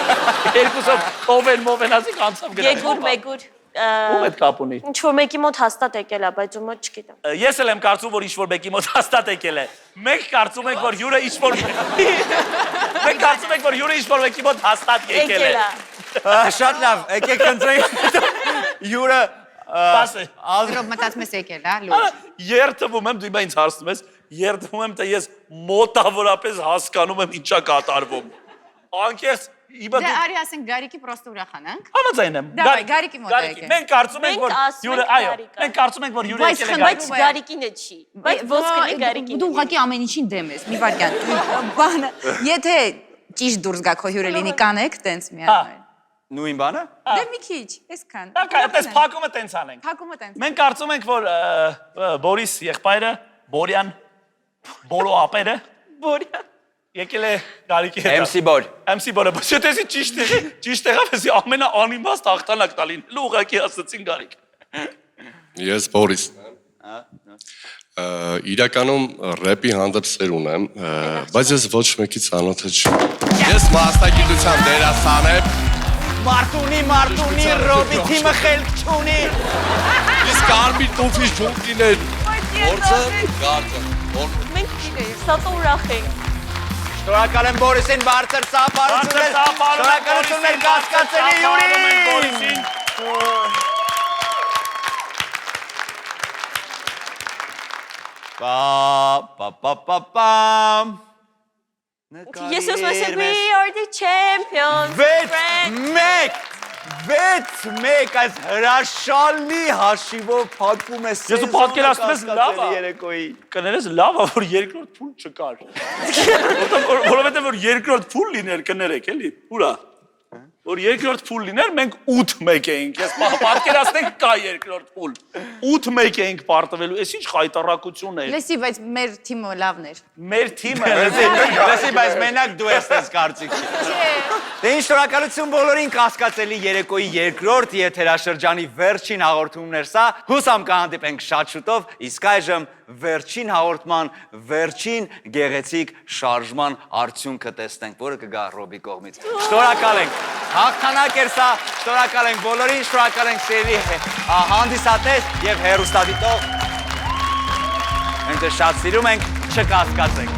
Երկուսով քովեն մովեն ասիկ անցավ գնա։ Եգուր, մեգուր։ Ում այդ կապ ունի։ Ինչ որ մեկի մոտ հաստատ եկել է, բայց ում մոտ չգիտեմ։ Ես էլ եմ կարծում, որ ինչ-որ մեկի մոտ հաստատ եկել է։ Մենք կարծում ենք, որ հյուրը ինչ-որ Մենք կարծում ենք, որ հյուրը ինչ-որ մեկի մոտ հաստատ եկել է։ Շատ լավ, եկեք ընտրենք հյուրը Պասե։ Ալրով մտածում ես եկել, հա, լուրջ։ Երթվում եմ, դու հիմա ինձ հարցնում ես, երթվում եմ, թե ես մոտավորապես հասկանում եմ ինչա կատարվում։ Անկեղծ Իբա Դե դու արի ասենք Գարիկի պրոստը ուրախանանք։ Համաձայն եմ։ Դավայ, Գարիկի մոտ եկեք։ Մենք կարծում ենք, որ հյուրը, այո, մենք կարծում ենք, որ հյուրը եկել է Բայց Գարիկինը չի։ Բայց ոսկնի Գարիկինը։ Դու ուղղակի ամեն ինչին դեմ ես, մի վարքյան։ Բանը, եթե ճիշտ դուրս գա քո հյուրը լինի կանեք, տենց միանում։ Նույն բանը։ Դե մի քիչ, այսքան։ Այդպես փակումը տենց անենք։ Փակումը տենց։ Մենք կարծում ենք, որ Բորիս եղբայրը, Բորյան, Բորո ապերը, Բորյան եկել է Գարիկի հետ։ MC Բոր։ MC Բորը, բայց եթե ճիշտ եղավ, էսի ամենաանիմաստ հաղթանակ տալին։ Ուղղակի ասացին Գարիկ։ Ես Բորիսն եմ։ Իրականում ռեպի հանդեպ սեր ունեմ, բայց ես ոչ մեկի ծանոթը չեմ։ Ես մասնագիտությամբ դերասան եմ։ Մարտունի, Ռոբի թիմը խելք չունի։ Իսկ Կարմիր տուֆի շունկիներ։ Որցը գարտը։ Մենք շատ ուրախ ենք։ Շնորհակալ եմ Բորիսին բարձր ծափարություններ։ Շնորհակալություններ կասկածելի հյուրին։ Պա։ Ես ուզում եմ we are the champions. Վեց մեկ այս հրաշալի հաշիվով փակում է Ես ու պատկերացնում ես լավ է։ երեկոյի։ Կներես լավ է, որ երկրորդ փուլ չկար։ Որովհետև որ երկրորդ փուլ լիներ կներեք, էլի։ Ուրա։ Որ երկրորդ փուլ լիներ, մենք 8-1 էինք։ Ես պատկերացնենք կա երկրորդ փուլ։ 8-1 էինք պարտվելու։ Էս ինչ խայտարակություն է։ Լեսի, բայց մեր թիմը լավն էր։ Մեր թիմը Լսի, բայց մենակ դու ես տես կարծիքի։ Դե ինչ շնորհակալություն բոլորին կասկածելի երեկոյի երկրորդ եթերաշրջանի վերջին հաղորդումներ սա։ Հուսամ կհանդիպենք շատ շուտով, իսկ այժմ վերջին հաղորդման վերջին գեղեցիկ շարժման արդյունքը տեսնենք, որը կգա Ռոբի կողմից։ Շնորհակալ ենք։ Հաղթանակ էր սա, շնորհակալ ենք բոլորին, շնորհակալ ենք սիրելի հանդիսատես եւ հեռուստադիտող։ Մենք շատ սիրում ենք, չկասկածեք։